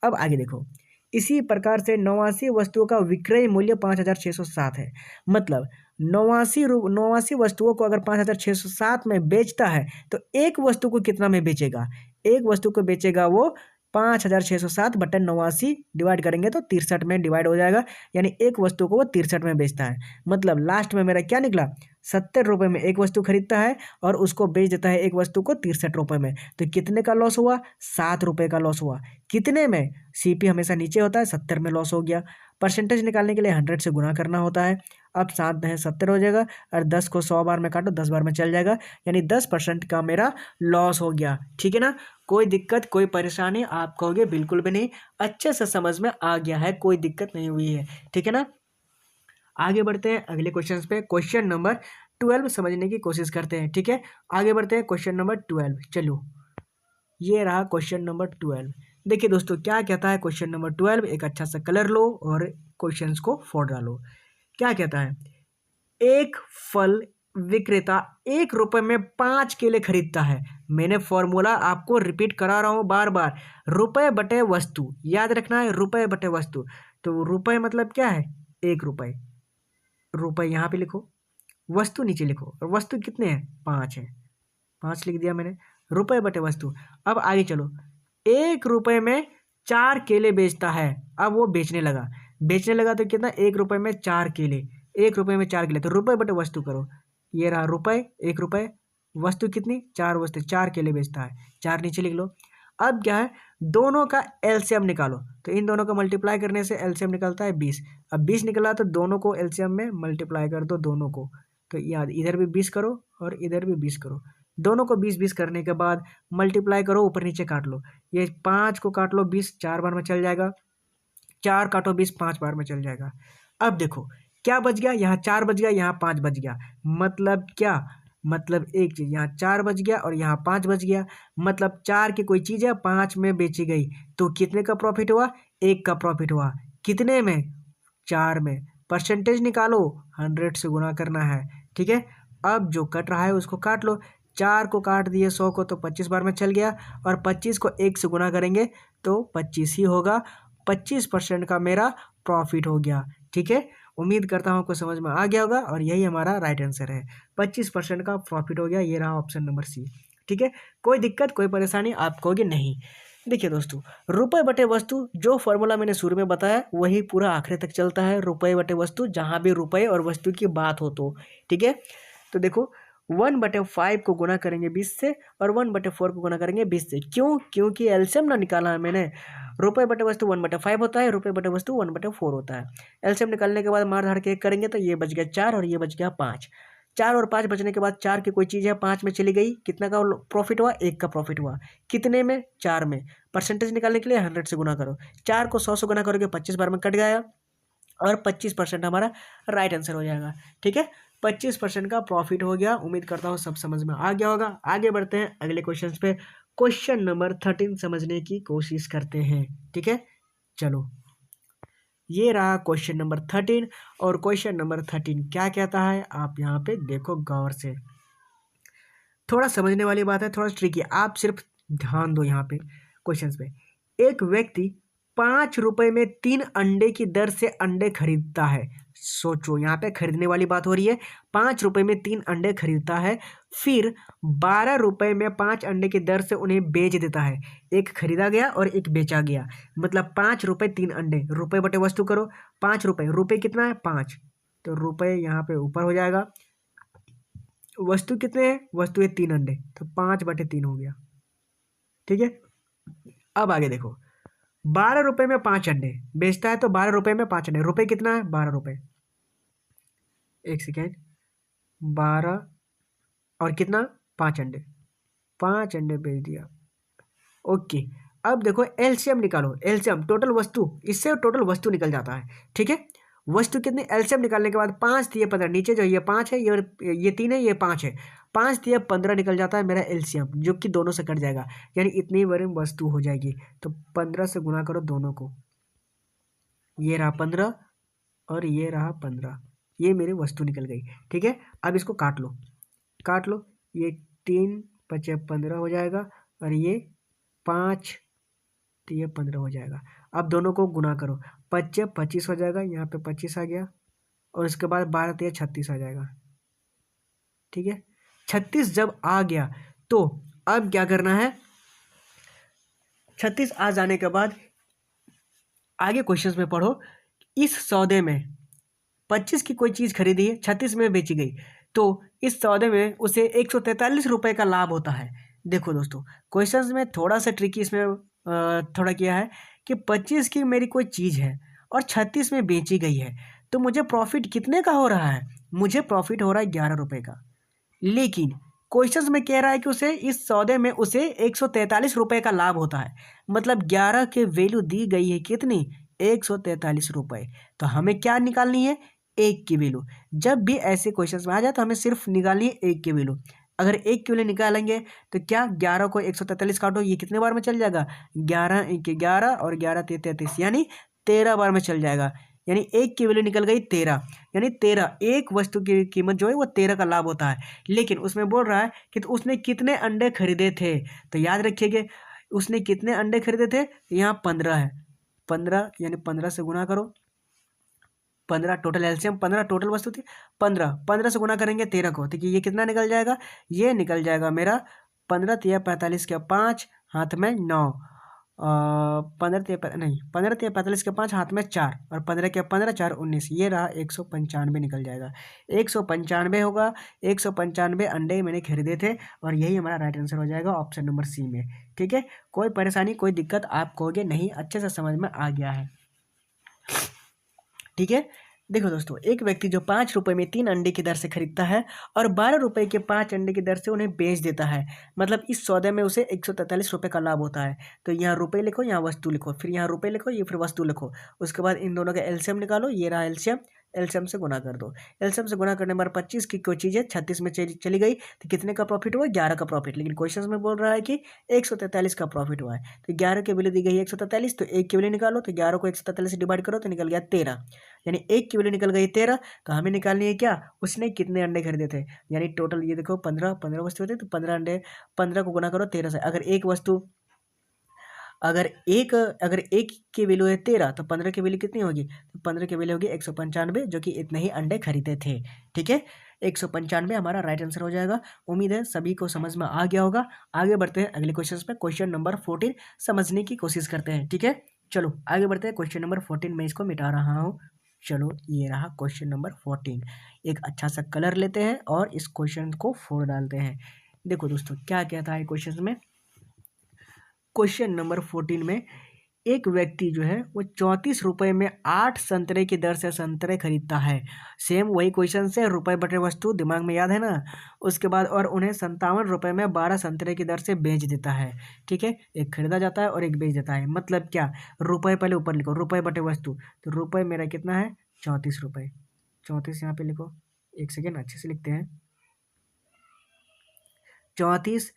अब आगे देखो, इसी प्रकार से 89 वस्तुओं का विक्रय मूल्य 5607 है, मतलब 89 वस्तुओं को अगर 5607 में बेचता है तो एक वस्तु को कितना में बेचेगा, एक वस्तु को बेचेगा वो 5607 बटे 89 डिवाइड करेंगे तो 63 में डिवाइड हो जाएगा, यानी एक वस्तु को वो 63 में बेचता है। मतलब लास्ट में मेरा क्या निकला, 70 रुपये में एक वस्तु खरीदता है और उसको बेच देता है एक वस्तु को 63 रुपये में, तो कितने का लॉस हुआ, 7 रुपये का लॉस हुआ। कितने में, सीपी हमेशा नीचे होता है, 70 में लॉस हो गया। परसेंटेज निकालने के लिए 100 से गुना करना होता है। अब 7 है 70 हो जाएगा, और 10 को 100 बार में काटो 10 बार में चल जाएगा, यानी 10% का मेरा लॉस हो गया। ठीक है ना, कोई दिक्कत कोई परेशानी आप कहोगे बिल्कुल भी नहीं, अच्छे से समझ में आ गया है, कोई दिक्कत नहीं हुई है। ठीक है ना, आगे बढ़ते हैं अगले क्वेश्चन पे, क्वेश्चन नंबर 12 समझने की कोशिश करते हैं। ठीक है, आगे बढ़ते हैं क्वेश्चन नंबर 12, चलो ये रहा क्वेश्चन नंबर 12। देखिए दोस्तों क्या कहता है क्वेश्चन नंबर 12, एक अच्छा सा कलर लो और क्वेश्चंस को फोड़ डालो। क्या कहता है, एक फल विक्रेता 1 रुपये में 5 केले खरीदता है। मैंने फॉर्मूला आपको रिपीट करा रहा हूँ बार बार, रुपये बटे वस्तु, याद रखना है, रुपये बटे वस्तु। तो रुपये मतलब क्या है, 1 रुपये, रुपये यहाँ पे लिखो, वस्तु नीचे लिखो, और वस्तु कितने हैं, 5 है, 5 लिख दिया मैंने। रुपए बटे वस्तु। अब आगे चलो, 1 रुपए में 4 केले बेचता है। अब वो बेचने लगा तो कितना, 1 रुपए में 4 केले, 1 रुपए में 4 केले, तो रुपए बटे वस्तु करो। ये रहा रुपए, 1 रुपए, वस्तु कितनी, 4 वस्तु, 4 केले बेचता है, 4 नीचे लिख लो। अब क्या है, दोनों का एलसीएम निकालो, तो इन दोनों को मल्टीप्लाई करने से एलसीएम निकलता है 20। अब 20 निकला तो दोनों को एलसीएम में मल्टीप्लाई कर दो, दोनों को, तो याद इधर भी 20 करो और इधर भी 20 करो। दोनों को 20-20 करने के बाद मल्टीप्लाई करो, ऊपर नीचे काट लो। ये 5 को काट लो, 20 4 बार में चल जाएगा, 4 काटो 20 5 बार में चल जाएगा। अब देखो क्या बच गया, यहाँ 4 बच गया, यहाँ 5 बच गया। मतलब क्या, मतलब एक चीज, यहाँ 4 बच गया और यहाँ 5 बच गया। मतलब 4 की कोई चीज है, 5 में बेची गई, तो कितने का प्रॉफिट हुआ, 1 का प्रॉफिट हुआ। कितने में, 4 में। परसेंटेज निकालो, 100 से गुना करना है, ठीक है। अब जो कट रहा है उसको काट लो, 4 को काट दिए 100 को, तो 25 बार में चल गया, और 25 को 1 से गुना करेंगे तो 25 ही होगा। 25% का मेरा प्रॉफिट हो गया, ठीक है। उम्मीद करता हूँ आपको समझ में आ गया होगा, और यही हमारा राइट आंसर है, 25% का प्रॉफिट हो गया। ये रहा ऑप्शन नंबर सी, ठीक है। कोई दिक्कत कोई परेशानी आप कहोगे नहीं। देखिए दोस्तों, रुपए बटे वस्तु, जो फॉर्मूला मैंने शुरू में बताया वही पूरा आखिर तक चलता है। रुपए बटे वस्तु, जहाँ भी रुपए और वस्तु की बात हो तो, ठीक है। तो देखो 1/5 को गुना करेंगे 20 से, और 1/4 को गुना करेंगे 20 से। क्यों, क्योंकि एलसीएम ना निकाला है मैंने। रुपए बटे वस्तु 1/5 होता है, रुपए बटे वस्तु 1/4 होता है। एलसीएम निकालने के बाद मार धाड़ के 1 करेंगे तो ये बच गया 4 और ये बच गया 5। 4 और 5 बचने के बाद 4 की कोई चीज़ है 5 में चली गई, कितना का प्रॉफिट हुआ, 1 का प्रॉफिट हुआ। कितने में, 4 में। परसेंटेज निकालने के लिए 100 से गुना करो, 4 को 100 से गुना करोगे 25 बार में कट गया, और 25% हमारा राइट आंसर हो जाएगा, ठीक है। 25% का प्रॉफिट हो गया। उम्मीद करता हूँ सब समझ में आ गया होगा। आगे बढ़ते हैं अगले क्वेश्चन पे। क्वेश्चन नंबर 13 समझने की कोशिश करते हैं, ठीक है। चलो, ये रहा क्वेश्चन नंबर 13, और क्वेश्चन नंबर 13 क्या कहता है, आप यहाँ पे देखो गौर से। थोड़ा समझने वाली बात है, थोड़ा ट्रिकी, आप सिर्फ ध्यान दो यहाँ पे क्वेश्चन पे। एक व्यक्ति 5 रुपए में 3 अंडे की दर से अंडे खरीदता है। सोचो, यहाँ पे खरीदने वाली बात हो रही है। 5 रुपए में 3 अंडे खरीदता है, फिर 12 रुपए में 5 अंडे की दर से उन्हें बेच देता है। एक खरीदा गया और एक बेचा गया, मतलब 5 रुपए 3 अंडे। रुपए बटे वस्तु करो, 5 रुपए, रुपए कितना है 5, तो रुपए यहाँ पे ऊपर हो जाएगा। वस्तु कितने हैं, वस्तु है 3 अंडे, तो 5/3 हो गया, ठीक है। अब आगे देखो, 12 रुपए में 5 अंडे बेचता है, तो 12 रुपए में 5 अंडे, रुपए कितना है 12 रुपए, एक सेकेंड, 12 और कितना 5 अंडे, 5 अंडे बेच दिया, ओके। अब देखो एलसीएम निकालो, एलसीएम टोटल वस्तु, इससे टोटल वस्तु निकल जाता है, ठीक है। वस्तु कितनी, एलसीएम निकालने के बाद 5 दिए 15, नीचे जो ये 5 है, ये 3 है, ये 5 है, 5 दिए 15 निकल जाता है मेरा एलसीएम, जो कि दोनों से कट जाएगा, यानी इतनी बड़ी वस्तु हो जाएगी। तो 15 से गुना करो दोनों को, ये रहा 15 और ये रहा 15, ये मेरी वस्तु निकल गई, ठीक है। अब इसको काट लो, काट लो, ये 3 5 15 हो जाएगा, और ये 5 तो ये 15 हो जाएगा। अब दोनों को गुना करो, 25 25 हो जाएगा, यहाँ पे 25 आ गया, और उसके बाद 12 तो 36 आ जाएगा, ठीक है। 36 जब आ गया तो अब क्या करना है, 36 आ जाने के बाद आगे क्वेश्चंस में पढ़ो। इस सौदे में 25 की कोई चीज़ खरीदी है, 36 में बेची गई, तो इस सौदे में उसे 143 रुपये का लाभ होता है। देखो दोस्तों, क्वेश्चंस में थोड़ा सा ट्रिकी इसमें थोड़ा किया है कि 25 की मेरी कोई चीज़ है और 36 में बेची गई है, तो मुझे प्रॉफिट कितने का हो रहा है, मुझे प्रॉफिट हो रहा है 11 रुपये का। लेकिन क्वेश्चंस में कह रहा है कि उसे इस सौदे में उसे 143 रुपये का लाभ होता है, मतलब 11 के वैल्यू दी गई है कितनी, 143 रुपये। तो हमें क्या निकालनी है, 1 की वैल्यू। जब भी ऐसे क्वेश्चंस में आ जाए तो हमें सिर्फ निकालनी है 1 की वैल्यू। अगर 1 की वैल्यू निकालेंगे तो क्या, 11 को 143 काटो, ये कितने बार में चल जाएगा, 11 1 11 और 11 33, यानी 13 बार में चल जाएगा। यानी 1 की वैल्यू निकल गई 13, यानी 13, एक वस्तु की कीमत जो है वो 13 का लाभ होता है। लेकिन उसमें बोल रहा है कि तो उसने कितने अंडे खरीदे थे, तो याद रखिएगा उसने कितने अंडे खरीदे थे, यहाँ 15 है, 15 यानी 15 से गुना करो, 15 टोटल एलसीएम, 15 टोटल वस्तु थी, 15 15 से गुना करेंगे 13 को, तो ये कितना निकल जाएगा, ये निकल जाएगा मेरा 15 तिया 45 के 5 हाथ में 9, 15 तिया 45 के 5 हाथ में 4 और 15 के 15 4 19, ये रहा 195 निकल जाएगा। 195 होगा, 195 अंडे मैंने खरीदे थे और यही हमारा राइट आंसर हो जाएगा ऑप्शन नंबर सी में। ठीक है, कोई परेशानी कोई दिक्कत आप कहोगे नहीं, अच्छे से समझ में आ गया है। ठीक है, देखो दोस्तों, एक व्यक्ति जो 5 रुपये में 3 अंडे की दर से खरीदता है और 12 रुपये के 5 अंडे की दर से उन्हें बेच देता है, मतलब इस सौदे में उसे 143 रुपये का लाभ होता है। तो यहाँ रुपये लिखो, यहाँ वस्तु लिखो, फिर यहाँ रुपये लिखो, ये फिर वस्तु लिखो, उसके बाद इन दोनों का एलसीएम निकालो, ये रहा एलसीएम, एलसीएम से गुना कर दो। एलसीएम से गुना करने पर 25 की कोई चीज़ है 36 में चली गई, तो कितने का प्रॉफिट हुआ, 11 का प्रॉफिट। लेकिन क्वेश्चन में बोल रहा है कि 143 का प्रॉफिट हुआ है, तो 11 की वैल्यू दी गई है 143, तो 1 की वैल्यू निकालो, तो 11 को 143 से डिवाइड करो तो निकल गया 13, यानी 1 की वैल्यू निकल गई 13। तो हमें निकालनी है क्या, उसने कितने अंडे खरीदे थे, यानी टोटल ये देखो 15 वस्तु थे, तो 15 अंडे, 15 को गुना करो 13 से। अगर एक की वैल्यू है 13, तो 15 की वैल्यू कितनी होगी, तो 15 की वैल्यू होगी 195, जो कि इतने ही अंडे खरीदे थे। ठीक है, 195 हमारा राइट आंसर हो जाएगा। उम्मीद है सभी को समझ में आ गया होगा। आगे बढ़ते हैं अगले क्वेश्चन पे, क्वेश्चन नंबर 14 समझने की कोशिश करते हैं। ठीक है, चलो आगे बढ़ते हैं, क्वेश्चन नंबर 14 में इसको मिटा रहा हूँ। चलो ये रहा क्वेश्चन नंबर 14। एक अच्छा सा कलर लेते हैं और इस क्वेश्चन को फोड़ डालते हैं। देखो दोस्तों, क्या कहता है क्वेश्चन में, क्वेश्चन नंबर 14 में एक व्यक्ति जो है वो 34 रुपये में 8 संतरे की दर से संतरे खरीदता है। सेम वही क्वेश्चन से, रुपए बटे वस्तु दिमाग में याद है ना। उसके बाद और उन्हें 57 रुपये में 12 संतरे की दर से बेच देता है। ठीक है, एक खरीदा जाता है और एक बेच देता है, मतलब क्या, रुपए पहले ऊपर लिखो, रुपए बटे वस्तु, तो रुपए मेरा कितना है 34 रुपये, 34 यहाँ पे लिखो, एक सेकेंड अच्छे से लिखते हैं, 34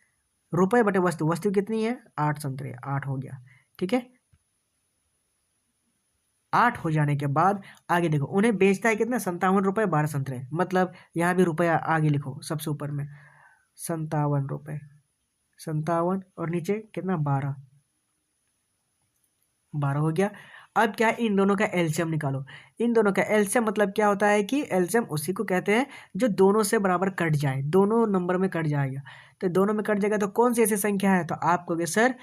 रुपये बटे वस्तु, वस्तु कितनी है 8 संतरे, 8 हो गया। ठीक है, 8 हो जाने के बाद आगे देखो, उन्हें बेचता है कितना 57 रुपये 12 संतरे, मतलब यहाँ भी रुपया आगे लिखो सबसे ऊपर में, 57 रुपये, 57 और नीचे कितना 12, 12 हो गया। अब क्या है, इन दोनों का एलसीएम निकालो। इन दोनों का एलसीएम मतलब क्या होता है कि एलसीएम उसी को कहते हैं जो दोनों से बराबर कट जाए, दोनों नंबर में कट जाएगा। तो दोनों में कट जाएगा तो कौन सी ऐसी संख्या है, तो आप कहोगे सर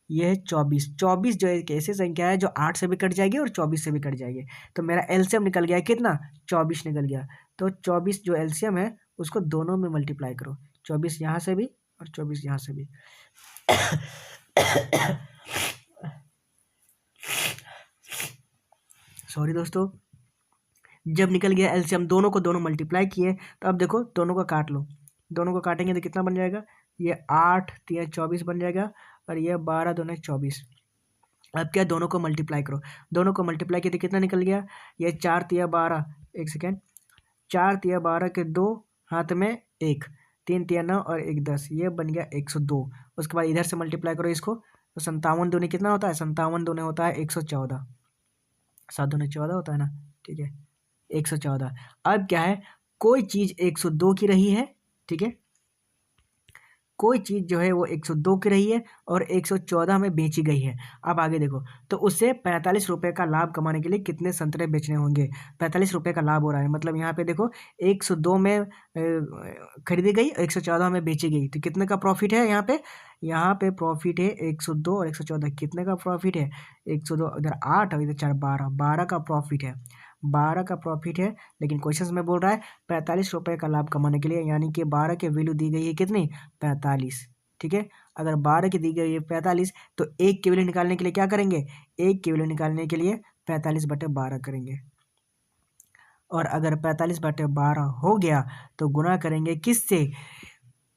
ये है 24। 24 जो एक ऐसी संख्या है जो 8 से भी कट जाएगी और 24 से भी कट जाएगी। तो मेरा एलसीएम निकल गया कितना, 24 निकल गया। तो 24 जो एलसीएम है उसको दोनों में मल्टीप्लाई करो, 24 यहाँ से भी और 24 यहाँ से भी। सॉरी दोस्तों, जब निकल गया एलसीएम, दोनों को दोनों मल्टीप्लाई किए, तो अब देखो दोनों को काट लो, दोनों को काटेंगे तो कितना बन जाएगा, ये 8 तिया 24 बन जाएगा और ये 12 दूने 24। अब क्या, दोनों को मल्टीप्लाई करो, दोनों को मल्टीप्लाई किए तो कितना निकल गया, ये 4 तिया 12, एक सेकेंड, 4 तिया 12 के 2 हाथ में 1, 3 तिया 9 और 1 10, ये बन गया 102। उसके बाद इधर से मल्टीप्लाई करो इसको, तो 57 दूने कितना होता है, 57 दूने होता है 114, 7 दूने 14 होता है ना। ठीक है, 114। अब क्या है, कोई चीज़ 102 की रही है, ठीक है, कोई चीज़ जो है वो 102 की रही है और 114 में बेची गई है। अब आगे देखो, तो उससे 45 रुपये का लाभ कमाने के लिए कितने संतरे बेचने होंगे। 45 रुपये का लाभ हो रहा है, मतलब यहाँ पे देखो 102 में खरीदी गई, 114 में बेची गई, तो कितने का प्रॉफिट है यहाँ पे, यहाँ पे प्रॉफिट है 102 और 114, कितने का प्रॉफिट है 102, इधर 8 और इधर 4, 12, 12 का प्रॉफिट है, 12 का प्रॉफिट है। लेकिन क्वेश्चन में बोल रहा है 45 रुपये का लाभ कमाने के लिए, यानी कि 12 की वैल्यू दी गई है कितनी, 45। ठीक है, अगर 12 की दी गई है 45, तो 1 की वैल्यू निकालने के लिए क्या करेंगे, 1 की वैल्यू निकालने के लिए 45 बटे 12 करेंगे, और अगर 45 बटे 12 हो गया तो गुना करेंगे किससे,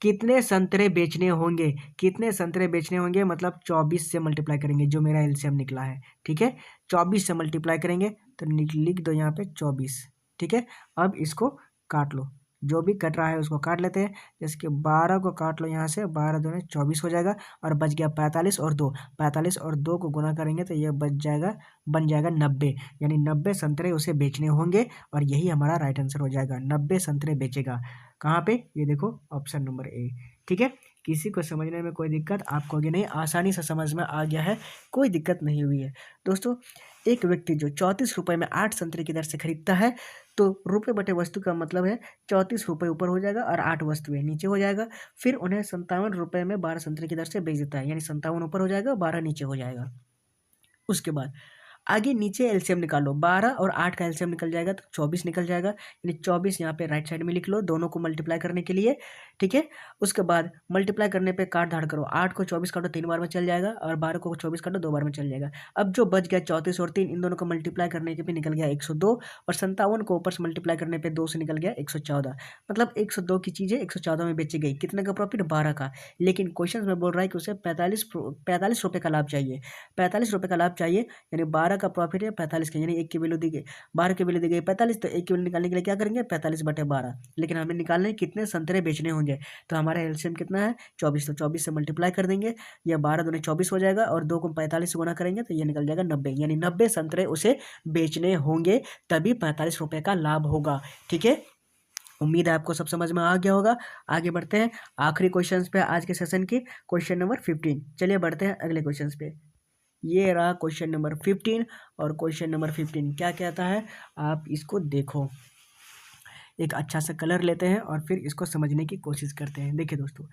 कितने संतरे बेचने होंगे, कितने संतरे बेचने होंगे, मतलब 24 से मल्टीप्लाई करेंगे, जो मेरा एलसीएम निकला है। ठीक है, 24 से मल्टीप्लाई करेंगे तो लिख दो यहाँ पे 24। ठीक है, अब इसको काट लो, जो भी कट रहा है उसको काट लेते हैं, जैसे कि 12 को काट लो यहाँ से, 12 दूने 24 हो जाएगा और बच गया 45 और 2, 45 और 2 को गुना करेंगे तो ये बन जाएगा 90, यानी 90 संतरे उसे बेचने होंगे और यही हमारा राइट आंसर हो जाएगा, 90 संतरे बेचेगा। कहाँ पे, ये देखो ऑप्शन नंबर ए, ठीक है, किसी को समझने में कोई दिक्कत आपको होगी नहीं, आसानी से समझ में आ गया है, कोई दिक्कत नहीं हुई है। दोस्तों, एक व्यक्ति जो 34 रुपये में 8 संतरे की दर से खरीदता है, तो रुपये बटे वस्तु का मतलब है 34 रुपये ऊपर हो जाएगा और 8 वस्तुएं नीचे हो जाएगा। फिर उन्हें 57 रुपये में 12 संतरे की दर से बेच देता है, यानी 57 ऊपर हो जाएगा, 12 नीचे हो जाएगा। उसके बाद आगे नीचे एलसीएम निकालो, 12 और 8 का एलसीएम निकल जाएगा तो 24 निकल जाएगा, यानी 24 यहाँ पे राइट साइड में लिख लो दोनों को मल्टीप्लाई करने के लिए। ठीक है, उसके बाद मल्टीप्लाई करने पे काट धाड़ करो, 8 को 24 काटो 3 बार में चल जाएगा और 12 को 24 काटो 2 बार में चल जाएगा। अब जो बच गया 34 और 3, इन दोनों को मल्टीप्लाई करने के पे निकल गया 102 और 57 को ऊपर से मल्टीप्लाई करने पे 2 से निकल गया 114। मतलब 102 की चीज़ें 114 में बेची गई, कितने का प्रॉफिट? 12 का। लेकिन क्वेश्चन में बोल रहा है कि उसे 45 रुपये का लाभ चाहिए, 45 रुपये का लाभ चाहिए, यानी 12 का प्रॉफिट है 45 का, यानी 1 की वैल्यू दी गई, 12 की वैल्यू दी गई 45, तो 1 की वैल्यू निकालने के लिए क्या करेंगे? 45 बटे 12। लेकिन हमें निकालने कितने संतरे बेचने होंगे, तो हमारा एलसीएम कितना है? 24, तो 24 से मल्टीप्लाई कर देंगे, या 12 दूनी 24 हो जाएगा और 2 को 45 से गुना करेंगे तो ये निकल जाएगा 90, यानी 90 संतरे उसे बेचने होंगे, तभी 45 रुपये का लाभ होगा। ठीक है, उम्मीद है आपको सब समझ में आ गया होगा। आगे बढ़ते हैं आखिरी क्वेश्चन पे आज के सेशन की, क्वेश्चन नंबर 15। चलिए बढ़ते हैं अगले क्वेश्चन पे। ये रहा क्वेश्चन नंबर 15 और क्वेश्चन नंबर 15 क्या कहता है, आप इसको देखो। एक अच्छा सा कलर लेते हैं और फिर इसको समझने की कोशिश करते हैं। देखिए दोस्तों,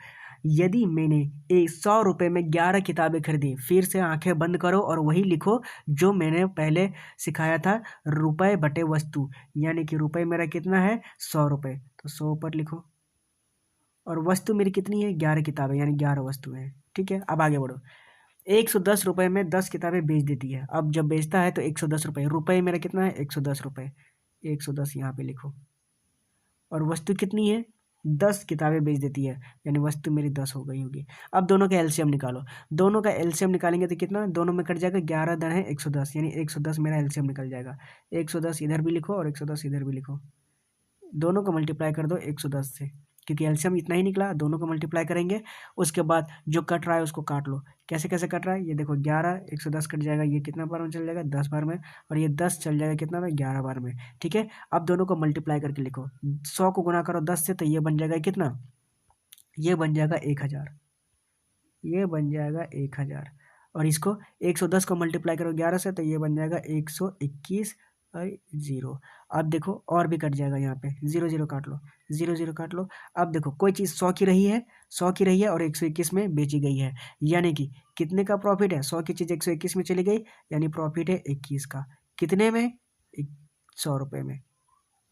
यदि मैंने 100 रुपये में 11 किताबें खरीदी, फिर से आंखें बंद करो और वही लिखो जो मैंने पहले सिखाया था, रुपए बटे वस्तु, यानी कि रुपए मेरा कितना है? 100 रुपये, तो 100 पर लिखो और वस्तु मेरी कितनी है? 11 किताबें, यानी 11 वस्तुएं हैं। ठीक है, अब आगे बढ़ो। 110 रुपये में 10 किताबें बेच देती है। अब जब बेचता है तो 110 रुपये, रुपये मेरा कितना है? 110 रुपये, 110 यहाँ पे लिखो और वस्तु कितनी है? 10 किताबें बेच देती है, यानी वस्तु मेरी 10 हो गई होगी। अब दोनों का एलसीएम निकालो, दोनों का एलसीएम निकालेंगे तो कितना? दोनों में कट जाएगा, 11 दर है 110, यानी 110 मेरा एलसीएम निकल जाएगा। 110 इधर भी लिखो और 110 इधर भी लिखो, दोनों को मल्टीप्लाई कर दो 110 से, क्योंकि एलसीएम इतना ही निकला, दोनों को मल्टीप्लाई करेंगे। उसके बाद जो कट रहा है उसको काट लो। कैसे कैसे कट रहा है ये देखो, 11 110 कट जाएगा, ये कितना बार में चल जाएगा? 10 बार में, और ये 10 चल जाएगा कितना में? 11 बार में। ठीक है, अब दोनों को मल्टीप्लाई करके लिखो, 100 को गुना करो 10 से, तो ये बन जाएगा कितना? ये बन जाएगा 1000, ये बन जाएगा 1000। और इसको 110 को मल्टीप्लाई करो 11 से, तो ये बन जाएगा 121 और 0। अब देखो और भी कट जाएगा, यहाँ पे 0 0 काट लो, 0 0 काट लो। अब देखो कोई चीज़ 100 की रही है, 100 की रही है और 121 में बेची गई है, यानी कि कितने का प्रॉफिट है? 100 की चीज़ 121 में चली गई, यानी प्रॉफिट है 21 का। कितने में? 100 रुपये में।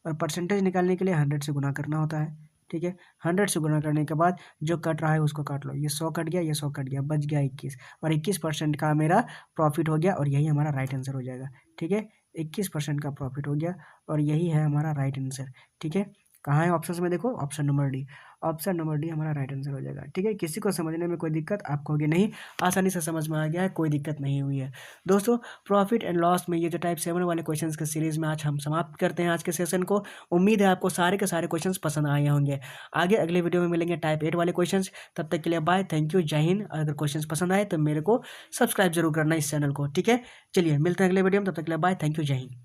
और परसेंटेज निकालने के लिए 100 से गुना करना होता है। ठीक है, 100 से गुना करने के बाद जो कट रहा है उसको काट लो, ये 100 कट गया, ये 100 कट गया, बच गया 21, और 21% का मेरा प्रॉफिट हो गया और यही हमारा राइट आंसर हो जाएगा। ठीक है, 21% का प्रॉफिट हो गया और यही है हमारा राइट आंसर। ठीक है, कहाँ है ऑप्शन में? देखो option number D, option number D हमारा राइट आंसर हो जाएगा। ठीक है, किसी को समझने में कोई दिक्कत आपको होगी नहीं, आसानी से समझ में आ गया है, कोई दिक्कत नहीं हुई है। दोस्तों, प्रॉफिट एंड लॉस में ये जो टाइप 7 वाले क्वेश्चंस के सीरीज में आज हम समाप्त करते हैं आज के सेशन को। उम्मीद है आपको सारे के सारे क्वेश्चंस पसंद आए होंगे। आगे अगले वीडियो में मिलेंगे टाइप 8 वाले क्वेश्चंस। तब तक के लिए बाय, थैंक यू, जय हिंद। अगर क्वेश्चंस पसंद आए तो मेरे को सब्सक्राइब जरूर करना इस चैनल को। ठीक है, चलिए मिलते हैं अगले वीडियो में, तब तक के लिए बाय, थैंक यू, जय हिंद।